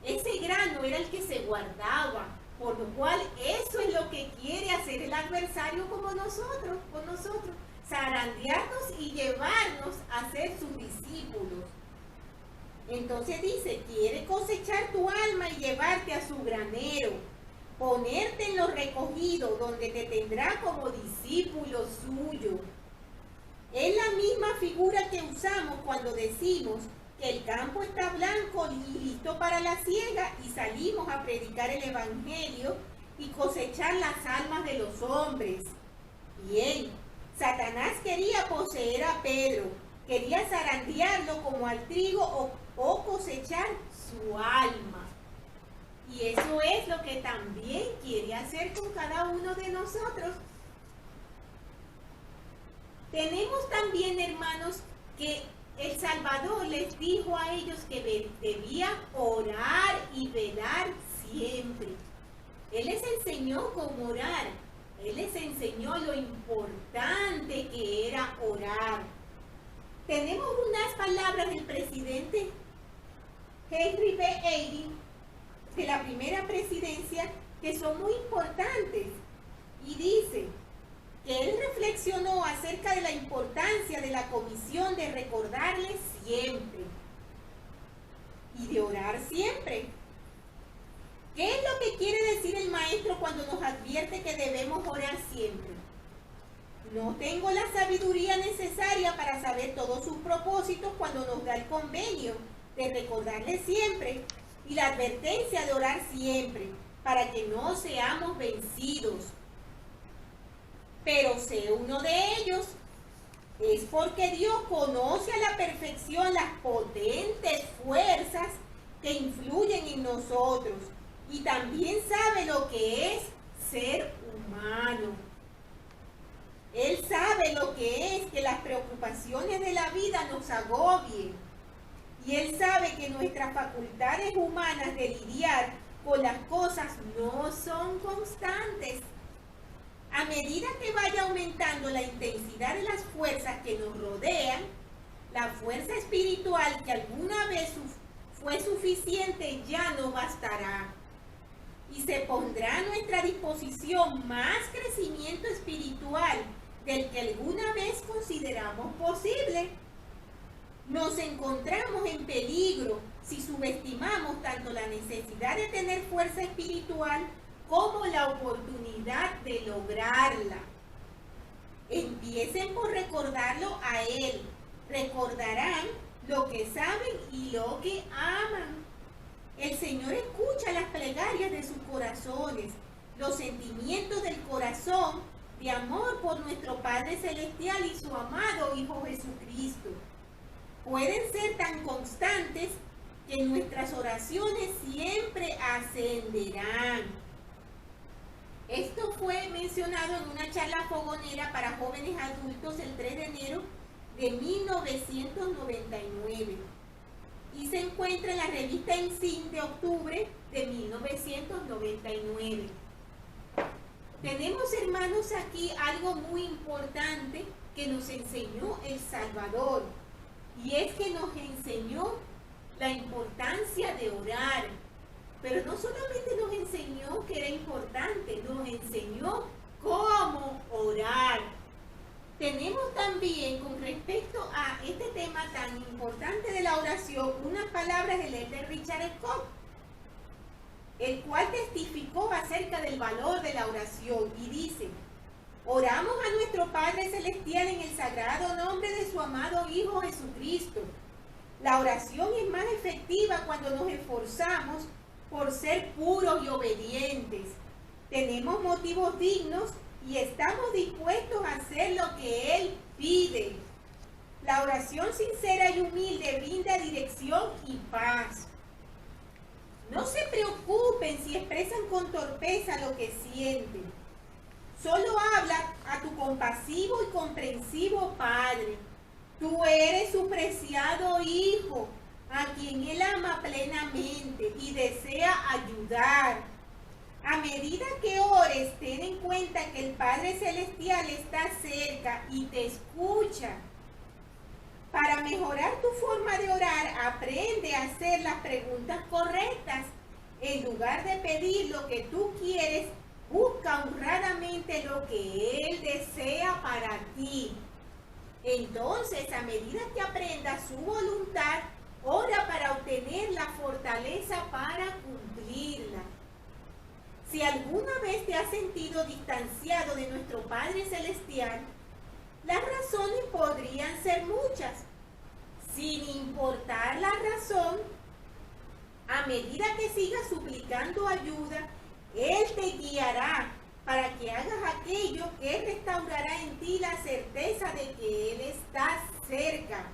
Speaker 1: Ese grano era el que se guardaba, por lo cual eso es lo que quiere hacer el adversario con nosotros, zarandearnos y llevarnos a ser sus discípulos. Entonces dice: quiere cosechar tu alma y llevarte a su granero, ponerte en lo recogido, donde te tendrá como discípulo suyo. Es la misma figura que usamos cuando decimos que el campo está blanco y listo para la siega y salimos a predicar el evangelio y cosechar las almas de los hombres. Bien, Satanás quería poseer a Pedro, quería zarandearlo como al trigo o cosechar su alma. Y eso es lo que también quiere hacer con cada uno de nosotros. Tenemos también, hermanos, que el Salvador les dijo a ellos que debían orar y velar siempre. Él les enseñó cómo orar. Él les enseñó lo importante que era orar. Tenemos unas palabras del presidente Henry B. Eyring, de la primera presidencia, que son muy importantes. Y dice que él reflexionó acerca de la importancia de la comisión de recordarles siempre. y de orar siempre. ¿Qué es lo que quiere decir el maestro cuando nos advierte que debemos orar siempre? No tengo la sabiduría necesaria para saber todos sus propósitos cuando nos da el convenio de recordarle siempre y la advertencia de orar siempre para que no seamos vencidos. Pero sé uno de ellos. Es porque Dios conoce a la perfección las potentes fuerzas que influyen en nosotros y también sabe lo que es ser humano. Él sabe lo que es que las preocupaciones de la vida nos agobien. Y Él sabe que nuestras facultades humanas de lidiar con las cosas no son constantes. A medida que vaya aumentando la intensidad de las fuerzas que nos rodean, la fuerza espiritual que alguna vez fue suficiente ya no bastará. Y se pondrá a nuestra disposición más crecimiento espiritual del que alguna vez consideramos posible. Nos encontramos en peligro si subestimamos tanto la necesidad de tener fuerza espiritual como la oportunidad de lograrla. Empiecen por recordarlo a Él. Recordarán lo que saben y lo que aman. El Señor escucha las plegarias de sus corazones, los sentimientos del corazón de amor por nuestro Padre Celestial y su amado Hijo Jesucristo. Pueden ser tan constantes que nuestras oraciones siempre ascenderán. Esto fue mencionado en una charla fogonera para jóvenes adultos el 3 de enero de 1999 y se encuentra en la revista Ensign de octubre de 1999. Tenemos, hermanos, aquí algo muy importante que nos enseñó el Salvador, y es que nos enseñó la importancia de orar. Pero no solamente nos enseñó que era importante, nos enseñó cómo orar. Tenemos también, con respecto a este tema tan importante de la oración, unas palabras del elder Richard Scott, el cual testificó acerca del valor de la oración y dice: oramos a nuestro Padre Celestial en el sagrado nombre de su amado Hijo Jesucristo. La oración es más efectiva cuando nos esforzamos por ser puros y obedientes. Tenemos motivos dignos y estamos dispuestos a hacer lo que Él pide. La oración sincera y humilde brinda dirección y paz. No se preocupen si expresan con torpeza lo que sienten. Solo habla a tu compasivo y comprensivo Padre. Tú eres su preciado Hijo, a quien Él ama plenamente y desea ayudar. A medida que ores, ten en cuenta que el Padre Celestial está cerca y te escucha. Para mejorar tu forma de orar, aprende a hacer las preguntas correctas. En lugar de pedir lo que tú quieres, busca honradamente lo que Él desea para ti. Entonces, a medida que aprendas su voluntad, ora para obtener la fortaleza para cumplirla. Si alguna vez te has sentido distanciado de nuestro Padre Celestial, las razones podrían ser muchas. Sin importar la razón, a medida que sigas suplicando ayuda, Él te guiará para que hagas aquello que restaurará en ti la certeza de que Él está cerca.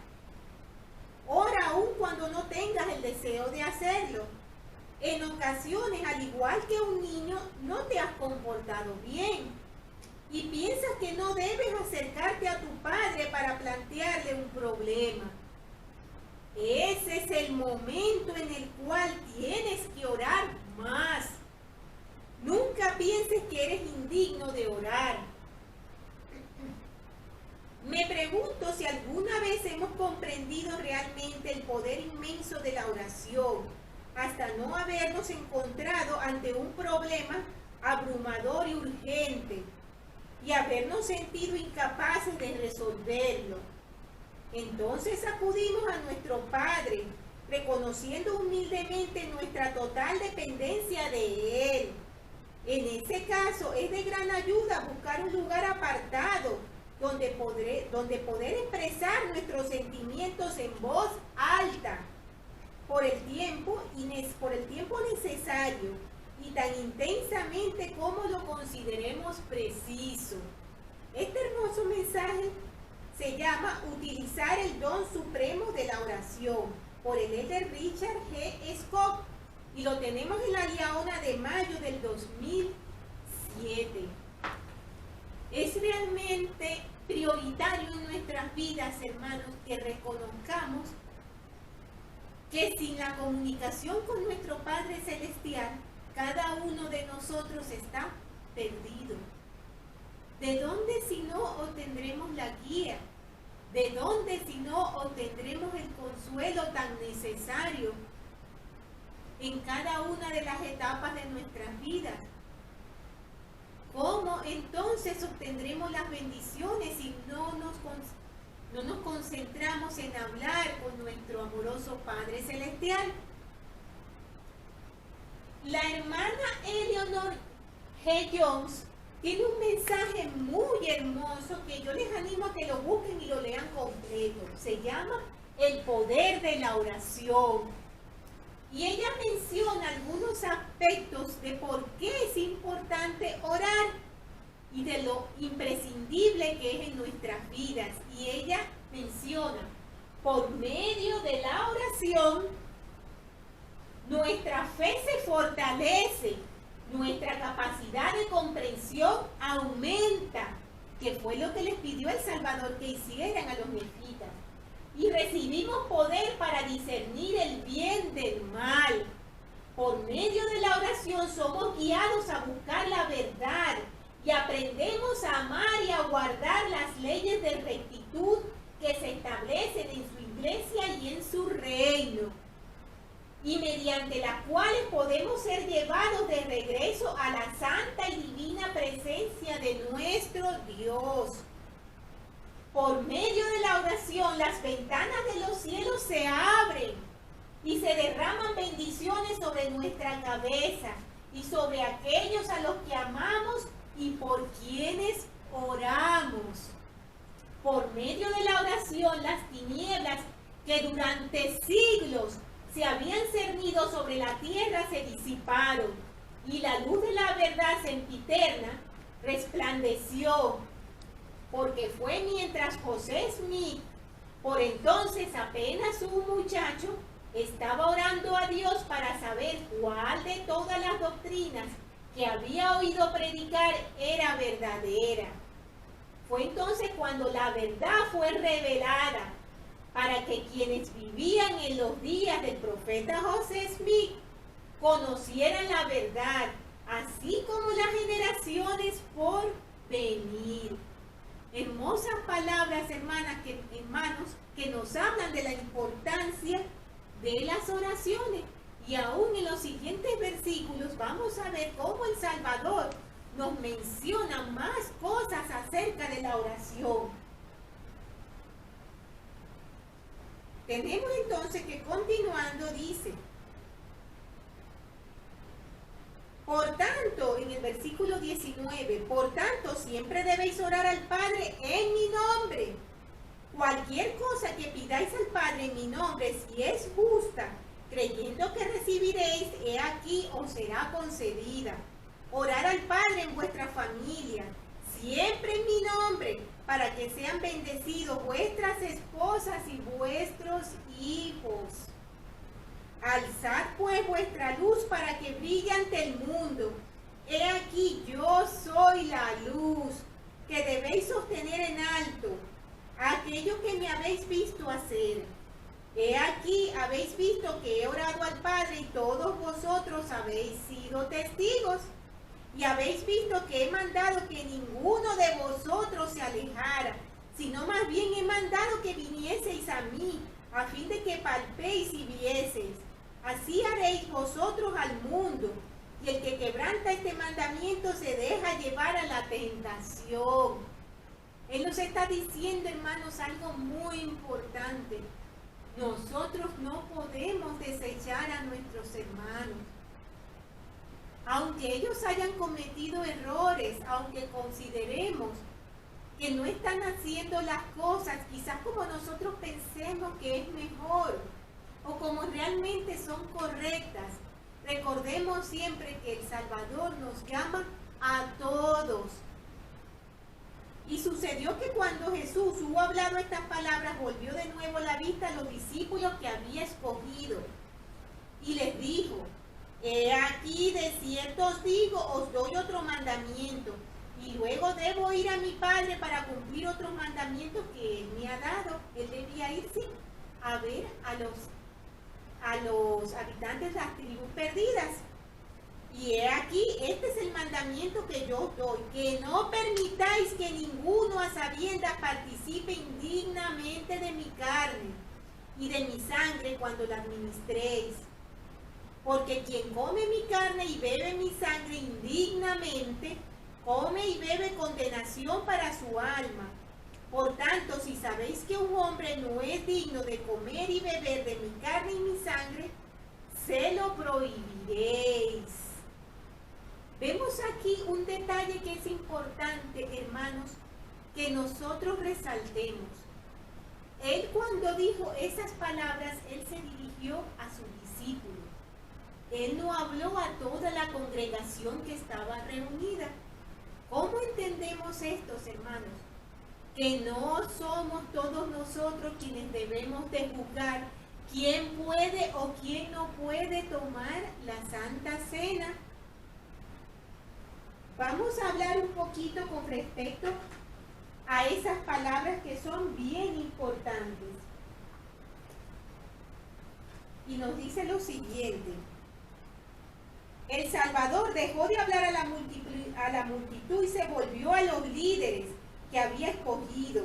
Speaker 1: Ora aún cuando no tengas el deseo de hacerlo. En ocasiones, al igual que un niño, no te has comportado bien y piensas que no debes acercarte a tu padre para plantearle un problema. Ese es el momento en el cual tienes que orar más. Nunca pienses que eres indigno de orar. Me pregunto si alguna vez hemos comprendido realmente el poder inmenso de la oración, hasta no habernos encontrado ante un problema abrumador y urgente, y habernos sentido incapaces de resolverlo. Entonces acudimos a nuestro Padre, reconociendo humildemente nuestra total dependencia de Él. En ese caso, es de gran ayuda buscar un lugar apartado donde poder expresar nuestros sentimientos en voz alta por el tiempo necesario y tan intensamente como lo consideremos preciso. Este hermoso mensaje se llama Utilizar el don supremo de la oración, por el elder Richard G. Scott, y lo tenemos en la Liaona de mayo del 2007. Es realmente prioritario en nuestras vidas, hermanos, que reconozcamos que sin la comunicación con nuestro Padre Celestial, cada uno de nosotros está perdido. ¿De dónde si no obtendremos la guía? ¿De dónde si no obtendremos el consuelo tan necesario en cada una de las etapas de nuestras vidas? ¿Cómo entonces obtendremos las bendiciones si no nos concentramos en hablar con nuestro amoroso Padre Celestial? La hermana Eleanor G. Jones tiene un mensaje muy hermoso que yo les animo a que lo busquen y lo lean completo. Se llama El poder de la oración. Y ella menciona algunos aspectos de por qué es importante orar y de lo imprescindible que es en nuestras vidas. Y ella menciona, por medio de la oración, nuestra fe se fortalece, nuestra capacidad de comprensión aumenta, que fue lo que les pidió el Salvador que hicieran a los nefitas. Y recibimos poder para discernir el bien del mal. Por medio de la oración somos guiados a buscar la verdad y aprendemos a amar y a guardar las leyes de rectitud que se establecen en su iglesia y en su reino, y mediante las cuales podemos ser llevados de regreso a la santa y divina presencia de nuestro Dios. Por medio de la oración, las ventanas de los cielos se abren y se derraman bendiciones sobre nuestra cabeza y sobre aquellos a los que amamos y por quienes oramos. Por medio de la oración, las tinieblas que durante siglos se habían cernido sobre la tierra se disiparon y la luz de la verdad sempiterna resplandeció, porque fue mientras José Smith, por entonces apenas un muchacho, estaba orando a Dios para saber cuál de todas las doctrinas que había oído predicar era verdadera. Fue entonces cuando la verdad fue revelada, para que quienes vivían en los días del profeta José Smith conocieran la verdad, así como las generaciones por venir. Hermosas palabras, hermanos, que nos hablan de la importancia de las oraciones. Y aún en los siguientes versículos vamos a ver cómo el Salvador nos menciona más cosas acerca de la oración. Tenemos entonces que continuando dice, por tanto, en el versículo 19, por tanto siempre debéis orar al Padre en mi nombre. Cualquier cosa que pidáis al Padre en mi nombre, si es justa, creyendo que recibiréis, he aquí os será concedida. Orar al Padre en vuestra familia, siempre en mi nombre, para que sean bendecidos vuestras esposas y vuestros hijos. Alzad pues vuestra luz para que brille ante el mundo. He aquí yo soy la luz que debéis sostener en alto, aquello que me habéis visto hacer. He aquí habéis visto que he orado al Padre y todos vosotros habéis sido testigos. Y habéis visto que he mandado que ninguno de vosotros se alejara, sino más bien he mandado que vinieseis a mí, a fin de que palpéis y vieseis. Así haréis vosotros al mundo, y el que quebranta este mandamiento se deja llevar a la tentación. Él nos está diciendo, hermanos, algo muy importante. Nosotros no podemos desechar a nuestros hermanos. Aunque ellos hayan cometido errores, aunque consideremos que no están haciendo las cosas quizás como nosotros pensemos que es mejor o como realmente son correctas, recordemos siempre que el Salvador nos llama a todos. Y sucedió que cuando Jesús hubo hablado estas palabras, volvió de nuevo la vista a los discípulos que había escogido y les dijo: he aquí, de cierto os digo, os doy otro mandamiento, y luego debo ir a mi Padre para cumplir otros mandamientos que Él me ha dado. Él debía irse a ver a los habitantes de las tribus perdidas. Y he aquí, este es el mandamiento que yo os doy, que no permitáis que ninguno a sabiendas participe indignamente de mi carne y de mi sangre cuando la administréis. Porque quien come mi carne y bebe mi sangre indignamente, come y bebe condenación para su alma. Por tanto, si sabéis que un hombre no es digno de comer y beber de mi carne y mi sangre, se lo prohibiréis. Vemos aquí un detalle que es importante, hermanos, que nosotros resaltemos. Él, cuando dijo esas palabras, él se dirigió a sus discípulos. Él no habló a toda la congregación que estaba reunida. ¿Cómo entendemos estos, hermanos? Que no somos todos nosotros quienes debemos de juzgar quién puede o quién no puede tomar la Santa Cena. Vamos a hablar un poquito con respecto a esas palabras que son bien importantes. Y nos dice lo siguiente: el Salvador dejó de hablar a la multitud y se volvió a los líderes que había escogido.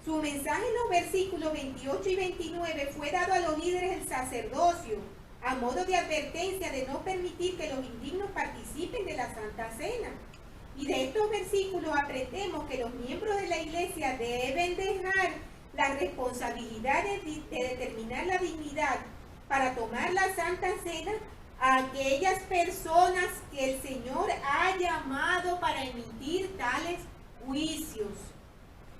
Speaker 1: Su mensaje en los versículos 28 y 29 fue dado a los líderes del sacerdocio a modo de advertencia de no permitir que los indignos participen de la Santa Cena. Y de estos versículos aprendemos que los miembros de la Iglesia deben dejar la responsabilidad de determinar la dignidad para tomar la Santa Cena a aquellas personas que el Señor ha llamado para emitir tales juicios,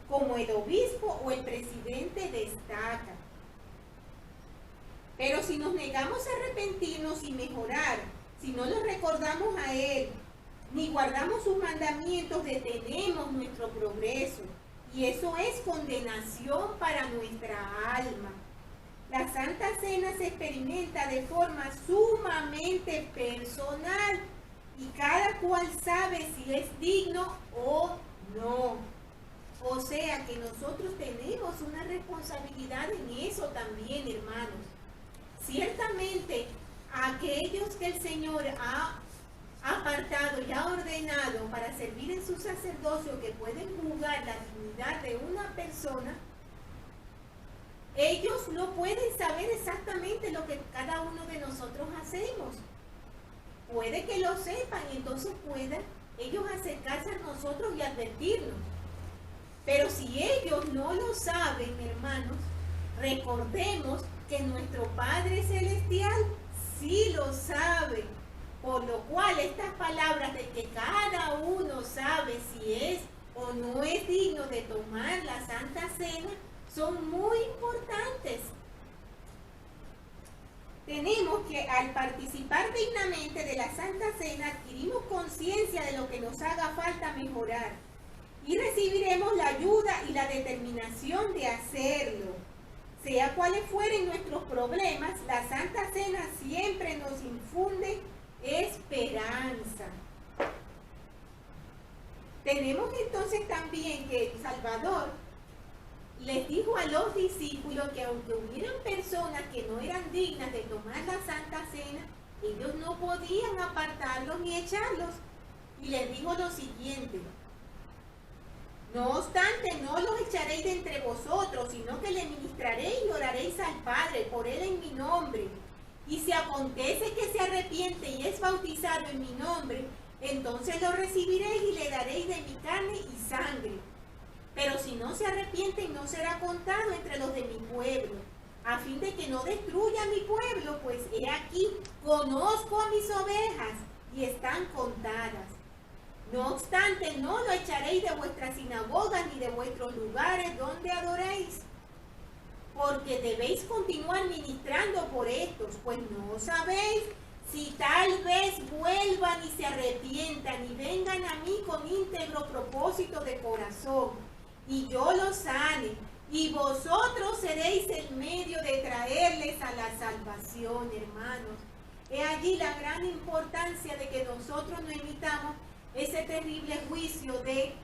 Speaker 1: como el obispo o el presidente destaca. Pero si nos negamos a arrepentirnos y mejorar, si no lo recordamos a Él, ni guardamos sus mandamientos, detenemos nuestro progreso. Y eso es condenación para nuestra alma. La Santa Cena se experimenta de forma sumamente personal y cada cual sabe si es digno o no. O sea que nosotros tenemos una responsabilidad en eso también, hermanos. Ciertamente, aquellos que el Señor ha apartado y ha ordenado para servir en su sacerdocio, que pueden juzgar la dignidad de una persona, ellos no pueden saber exactamente lo que cada uno de nosotros hacemos. Puede que lo sepan y entonces puedan ellos acercarse a nosotros y advertirnos. Pero si ellos no lo saben, hermanos, recordemos que nuestro Padre Celestial sí lo sabe. Por lo cual estas palabras de que cada uno sabe si es o no es digno de tomar la Santa Cena son muy importantes. Tenemos que, al participar dignamente de la Santa Cena, adquirimos conciencia de lo que nos haga falta mejorar y recibiremos la ayuda y la determinación de hacerlo. Sea cuales fueren nuestros problemas, la Santa Cena siempre nos infunde esperanza. Tenemos entonces también que el Salvador les dijo a los discípulos que aunque hubieran personas que no eran dignas de tomar la Santa Cena, ellos no podían apartarlos ni echarlos. Y les dijo lo siguiente: no obstante, no los echaréis de entre vosotros, sino que le ministraréis y oraréis al Padre por él en mi nombre. Y si acontece que se arrepiente y es bautizado en mi nombre, entonces lo recibiréis y le daréis de mi carne y sangre. Pero si no se arrepienten no será contado entre los de mi pueblo, a fin de que no destruya mi pueblo, pues he aquí, conozco a mis ovejas y están contadas. No obstante, no lo echaréis de vuestras sinagogas ni de vuestros lugares donde adoréis, porque debéis continuar ministrando por estos, pues no sabéis si tal vez vuelvan y se arrepientan y vengan a mí con íntegro propósito de corazón, y yo los sane, y vosotros seréis el medio de traerles a la salvación, hermanos. He allí la gran importancia de que nosotros no emitamos ese terrible juicio de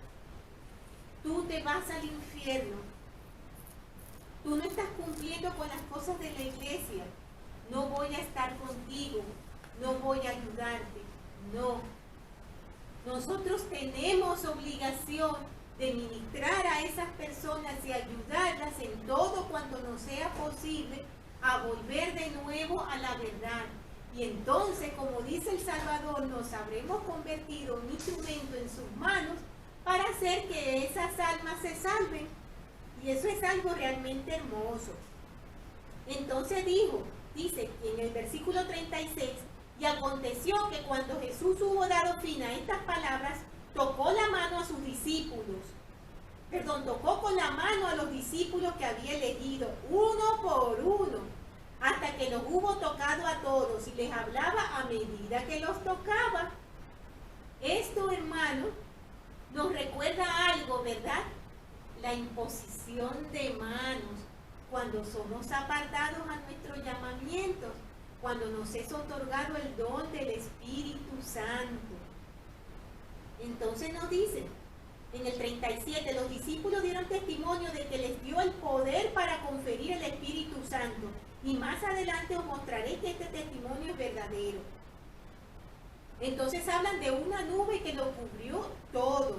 Speaker 1: tú te vas al infierno, tú no estás cumpliendo con las cosas de la iglesia, no voy a estar contigo, no voy a ayudarte. No, nosotros tenemos obligación de ministrar a esas personas y ayudarlas en todo cuanto nos sea posible a volver de nuevo a la verdad. Y entonces, como dice el Salvador, nos habremos convertido en un instrumento en sus manos para hacer que esas almas se salven. Y eso es algo realmente hermoso. Entonces dice en el versículo 36, y aconteció que cuando Jesús hubo dado fin a estas palabras, tocó la mano a sus discípulos. Tocó con la mano a los discípulos que había elegido, uno por uno, hasta que los hubo tocado a todos y les hablaba a medida que los tocaba. Esto, hermano, nos recuerda algo, ¿verdad? La imposición de manos, cuando somos apartados a nuestro llamamiento, cuando nos es otorgado el don del Espíritu Santo. Entonces nos dice, en el 37, los discípulos dieron testimonio de que les dio el poder para conferir el Espíritu Santo. Y más adelante os mostraré que este testimonio es verdadero. Entonces hablan de una nube que lo cubrió todo.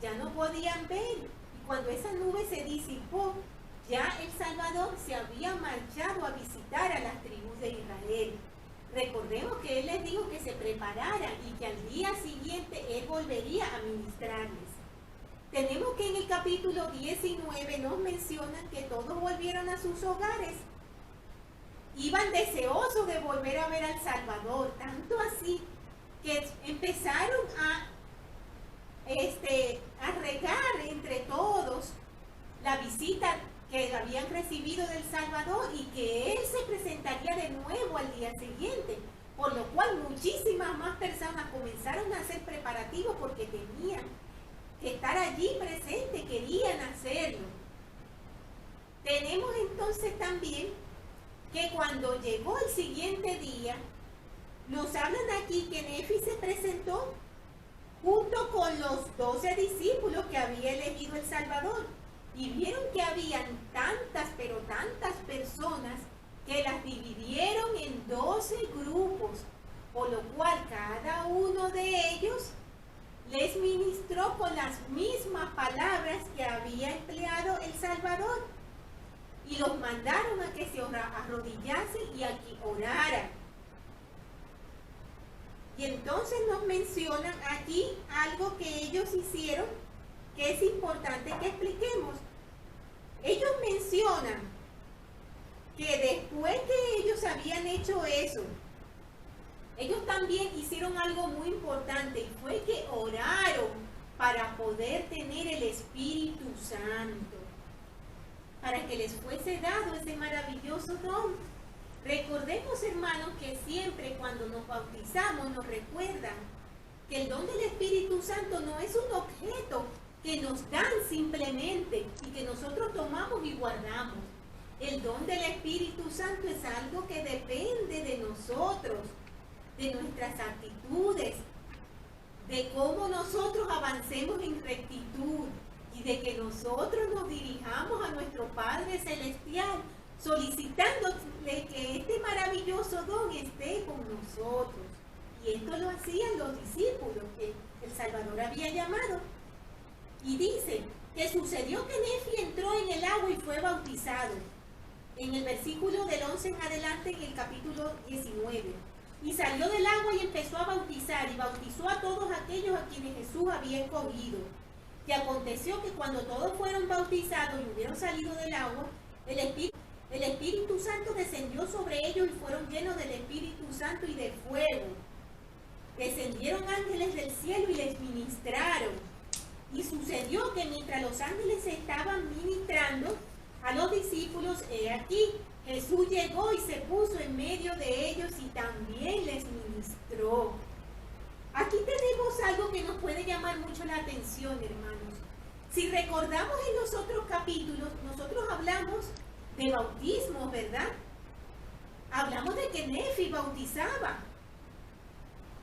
Speaker 1: Ya no podían ver. Y cuando esa nube se disipó, ya el Salvador se había marchado a visitar a las tribus de Israel. Recordemos que Él les dijo que se prepararan y que al día siguiente Él volvería a ministrarles. Tenemos que en el capítulo 19 nos mencionan que todos volvieron a sus hogares. Iban deseosos de volver a ver al Salvador, tanto así que empezaron a regar entre todos la visita que habían recibido del Salvador y que Él se presentaría de nuevo al día siguiente, por lo cual muchísimas más personas comenzaron a hacer preparativos porque tenían que estar allí presentes, querían hacerlo. Tenemos entonces también que cuando llegó el siguiente día, nos hablan aquí que Nefi se presentó junto con los 12 discípulos que había elegido el Salvador. Y vieron que habían tantas, pero tantas personas que las dividieron en 12 grupos, por lo cual cada uno de ellos les ministró con las mismas palabras que había empleado el Salvador. Y los mandaron a que se arrodillasen y a que oraran. Y entonces nos mencionan aquí algo que ellos hicieron que es importante que expliquemos. Ellos mencionan que después que ellos habían hecho eso, ellos también hicieron algo muy importante y fue que oraron para poder tener el Espíritu Santo, para que les fuese dado ese maravilloso don. Recordemos, hermanos, que siempre cuando nos bautizamos nos recuerdan que el don del Espíritu Santo no es un objeto que nos dan simplemente y que nosotros tomamos y guardamos. El don del Espíritu Santo es algo que depende de nosotros, de nuestras actitudes, de cómo nosotros avancemos en rectitud y de que nosotros nos dirijamos a nuestro Padre Celestial solicitándole que este maravilloso don esté con nosotros. Y esto lo hacían los discípulos que el Salvador había llamado. Y dice que sucedió que Nefi entró en el agua y fue bautizado. En el versículo del 11 en adelante, en el capítulo 19. Y salió del agua y empezó a bautizar, y bautizó a todos aquellos a quienes Jesús había escogido. que aconteció que cuando todos fueron bautizados y hubieron salido del agua, el Espíritu Santo descendió sobre ellos y fueron llenos del Espíritu Santo y de fuego. Descendieron ángeles del cielo y les ministraron. Y sucedió que mientras los ángeles estaban ministrando a los discípulos, he aquí, Jesús llegó y se puso en medio de ellos y también les ministró. Aquí tenemos algo que nos puede llamar mucho la atención, hermanos. Si recordamos en los otros capítulos, nosotros hablamos de bautismos, ¿verdad? Hablamos de que Nefi bautizaba.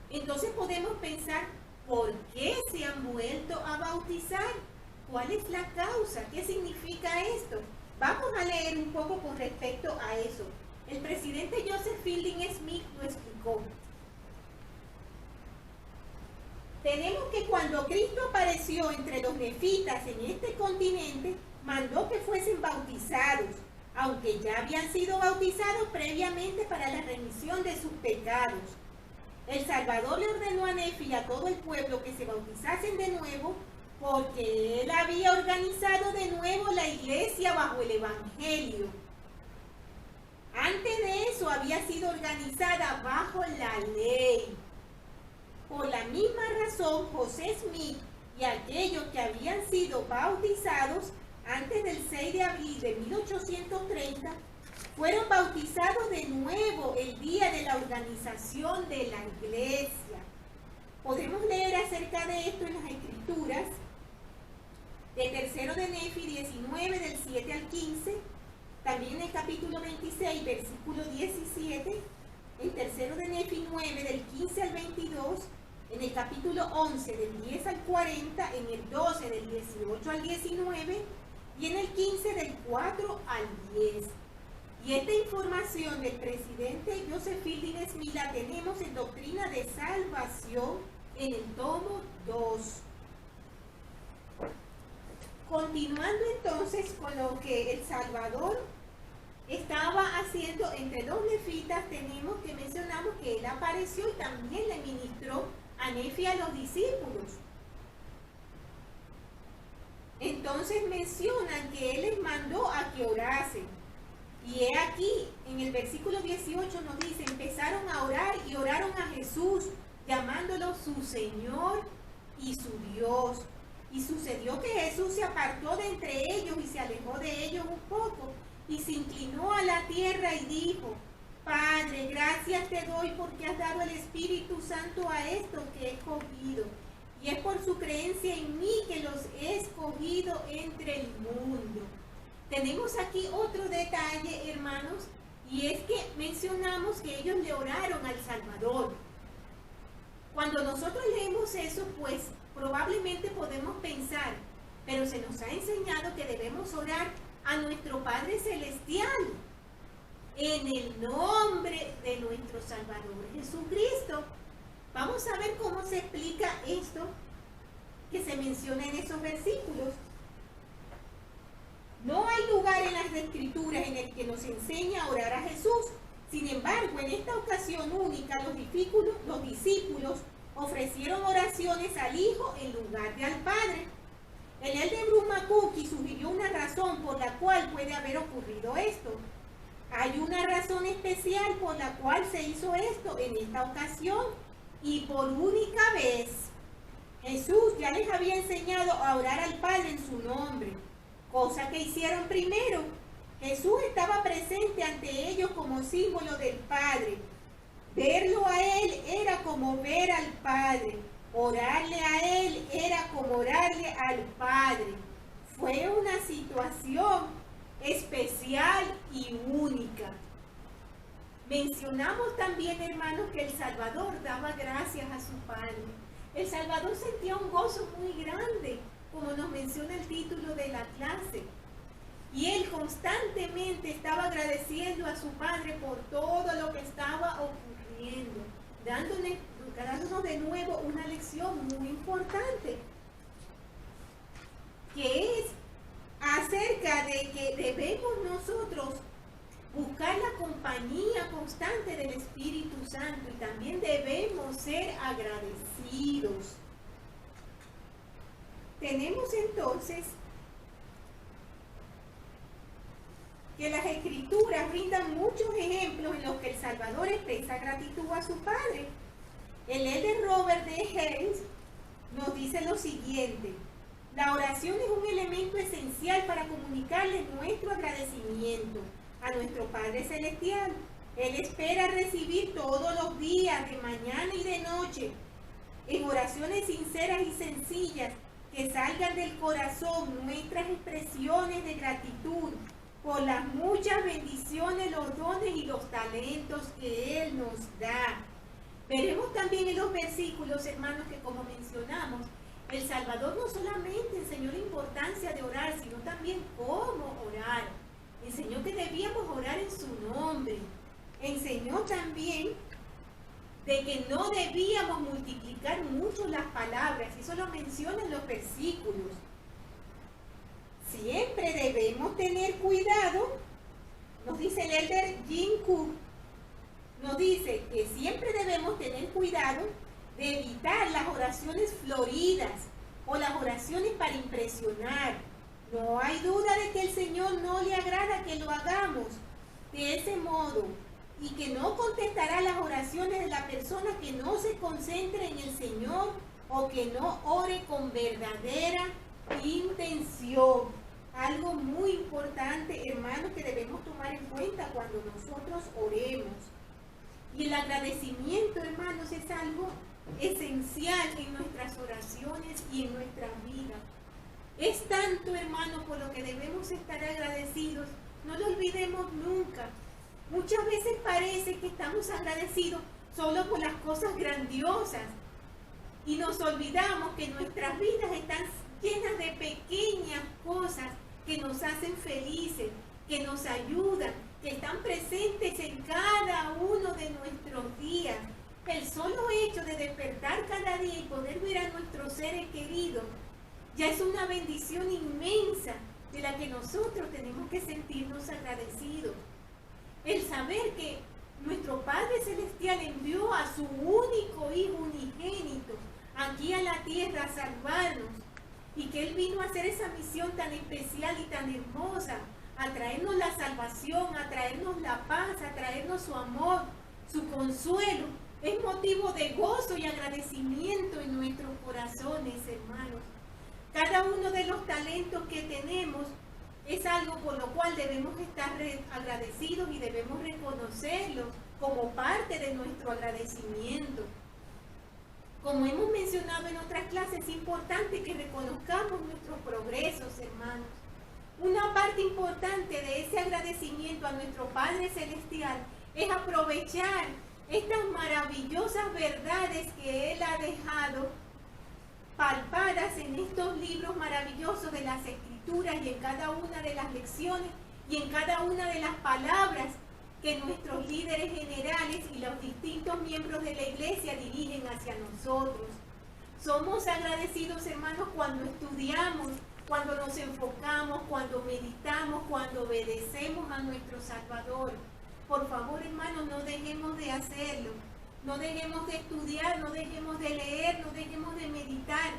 Speaker 1: Entonces podemos pensar, ¿por qué se han vuelto a bautizar? ¿Cuál es la causa? ¿Qué significa esto? Vamos a leer un poco con respecto a eso. El presidente Joseph Fielding Smith lo explicó. Tenemos que cuando Cristo apareció entre los nefitas en este continente, mandó que fuesen bautizados, aunque ya habían sido bautizados previamente para la remisión de sus pecados. El Salvador le ordenó a Nefi y a todo el pueblo que se bautizasen de nuevo, porque él había organizado de nuevo la iglesia bajo el Evangelio. Antes de eso había sido organizada bajo la ley. Por la misma razón, José Smith y aquellos que habían sido bautizados antes del 6 de abril de 1830 fueron bautizados de nuevo el día de la organización de la iglesia. Podemos leer acerca de esto en las Escrituras, de Tercero de Nefi 19, del 7 al 15, también en el capítulo 26, versículo 17, en Tercero de Nefi 9, del 15 al 22, en el capítulo 11, del 10 al 40, en el 12, del 18 al 19, y en el 15, del 4 al 10. Y esta información del presidente Joseph Fielding Smith la tenemos en Doctrina de Salvación en el tomo 2. Continuando entonces con lo que el Salvador estaba haciendo entre los nefitas, tenemos que mencionamos que él apareció y también le ministró a Nefi y a los discípulos. Entonces mencionan que él les mandó a que orasen. Y he aquí, en el versículo 18 nos dice, empezaron a orar y oraron a Jesús, llamándolo su Señor y su Dios. Y sucedió que Jesús se apartó de entre ellos y se alejó de ellos un poco, y se inclinó a la tierra y dijo, Padre, gracias te doy porque has dado el Espíritu Santo a estos que he escogido. Y es por su creencia en mí que los he escogido entre el mundo. Tenemos aquí otro detalle, hermanos, y es que mencionamos que ellos le oraron al Salvador. Cuando nosotros leemos eso, pues probablemente podemos pensar, pero se nos ha enseñado que debemos orar a nuestro Padre Celestial en el nombre de nuestro Salvador Jesucristo. Vamos a ver cómo se explica esto que se menciona en esos versículos. No hay lugar en las Escrituras en el que nos enseña a orar a Jesús. Sin embargo, en esta ocasión única, los discípulos ofrecieron oraciones al Hijo en lugar de al Padre. El Elder Bruce McCookie sugirió una razón por la cual puede haber ocurrido esto. Hay una razón especial por la cual se hizo esto en esta ocasión y por única vez. Jesús ya les había enseñado a orar al Padre en su nombre, cosa que hicieron primero. Jesús estaba presente ante ellos como símbolo del Padre. Verlo a Él era como ver al Padre. Orarle a Él era como orarle al Padre. Fue una situación especial y única. Mencionamos también, hermanos, que el Salvador daba gracias a su Padre. El Salvador sentía un gozo muy grande, como nos menciona el título de la clase. Y él constantemente estaba agradeciendo a su Padre por todo lo que estaba ocurriendo, dándonos de nuevo una lección muy importante, que es acerca de que debemos nosotros buscar la compañía constante del Espíritu Santo y también debemos ser agradecidos. tenemos entonces que las Escrituras brindan muchos ejemplos en los que el Salvador expresa gratitud a su Padre. El elder Robert D. Hayes nos dice lo siguiente: la oración es un elemento esencial para comunicarle nuestro agradecimiento a nuestro Padre Celestial. Él espera recibir todos los días, de mañana y de noche, en oraciones sinceras y sencillas, que salgan del corazón nuestras expresiones de gratitud por las muchas bendiciones, los dones y los talentos que Él nos da. Veremos también en los versículos, hermanos, que como mencionamos, el Salvador no solamente enseñó la importancia de orar, sino también cómo orar. Enseñó que debíamos orar en su nombre. Enseñó también de que no debíamos multiplicar mucho las palabras. Eso lo menciona en los versículos. Siempre debemos tener cuidado, nos dice el elder Jim Cook, nos dice que siempre debemos tener cuidado de evitar las oraciones floridas o las oraciones para impresionar. No hay duda de que el Señor no le agrada que lo hagamos de ese modo y que no contestará las oraciones de la persona que no se concentre en el Señor o que no ore con verdadera intención. Algo muy importante, hermanos, que debemos tomar en cuenta cuando nosotros oremos. Y el agradecimiento, hermanos, es algo esencial en nuestras oraciones y en nuestra vida. Es tanto, hermanos, por lo que debemos estar agradecidos. No lo olvidemos nunca. Muchas veces parece que estamos agradecidos solo por las cosas grandiosas y nos olvidamos que nuestras vidas están llenas de pequeñas cosas que nos hacen felices, que nos ayudan, que están presentes en cada uno de nuestros días. El solo hecho de despertar cada día y poder ver a nuestros seres queridos ya es una bendición inmensa de la que nosotros tenemos que sentirnos agradecidos. El saber que nuestro Padre Celestial envió a su único Hijo unigénito aquí a la tierra a salvarnos, y que Él vino a hacer esa misión tan especial y tan hermosa, a traernos la salvación, a traernos la paz, a traernos su amor, su consuelo, es motivo de gozo y agradecimiento en nuestros corazones, hermanos. Cada uno de los talentos que tenemos es algo por lo cual debemos estar agradecidos y debemos reconocerlos como parte de nuestro agradecimiento. Como hemos mencionado en otras clases, es importante que reconozcamos nuestros progresos, hermanos. Una parte importante de ese agradecimiento a nuestro Padre Celestial es aprovechar estas maravillosas verdades que Él ha dejado palpadas en estos libros maravillosos de las Escrituras y en cada una de las lecciones y en cada una de las palabras que nuestros líderes generales y los distintos miembros de la iglesia dirigen hacia nosotros. Somos agradecidos, hermanos, cuando estudiamos, cuando nos enfocamos, cuando meditamos, cuando obedecemos a nuestro Salvador. Por favor, hermanos, no dejemos de hacerlo. No dejemos de estudiar, no dejemos de leer, no dejemos de meditar.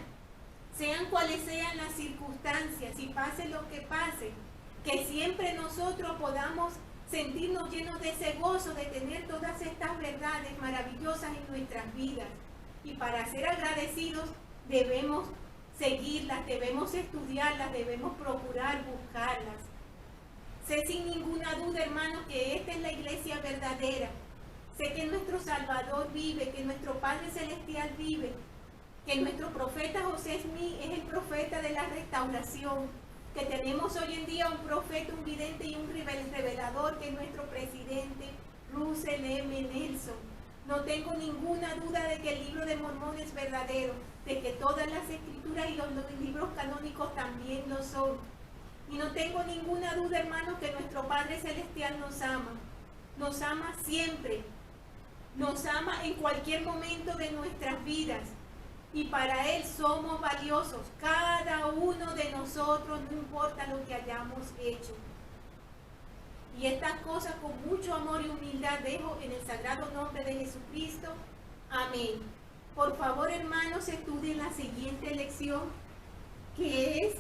Speaker 1: Sean cuales sean las circunstancias y pase lo que pase, que siempre nosotros podamos sentirnos llenos de ese gozo de tener todas estas verdades maravillosas en nuestras vidas. Y para ser agradecidos debemos seguirlas, debemos estudiarlas, debemos procurar buscarlas. Sé sin ninguna duda, hermanos, que esta es la iglesia verdadera. Sé que nuestro Salvador vive, que nuestro Padre Celestial vive, que nuestro profeta José Smith es el profeta de la restauración, que tenemos hoy en día un profeta, un vidente y un revelador, que es nuestro presidente Russell M. Nelson. No tengo ninguna duda de que el libro de Mormón es verdadero, de que todas las escrituras y los libros canónicos también lo son. Y no tengo ninguna duda, hermanos, que nuestro Padre Celestial nos ama siempre, nos ama en cualquier momento de nuestras vidas. Y para Él somos valiosos, cada uno de nosotros, no importa lo que hayamos hecho. Y estas cosas con mucho amor y humildad dejo en el sagrado nombre de Jesucristo. Amén. Por favor, hermanos, estudien la siguiente lección que es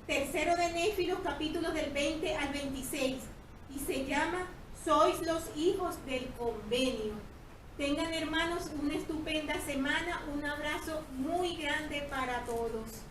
Speaker 1: tercero de Néfilos, capítulos del 20 al 26, y se llama Sois los hijos del convenio. Tengan, hermanos, una estupenda semana, un abrazo muy grande para todos.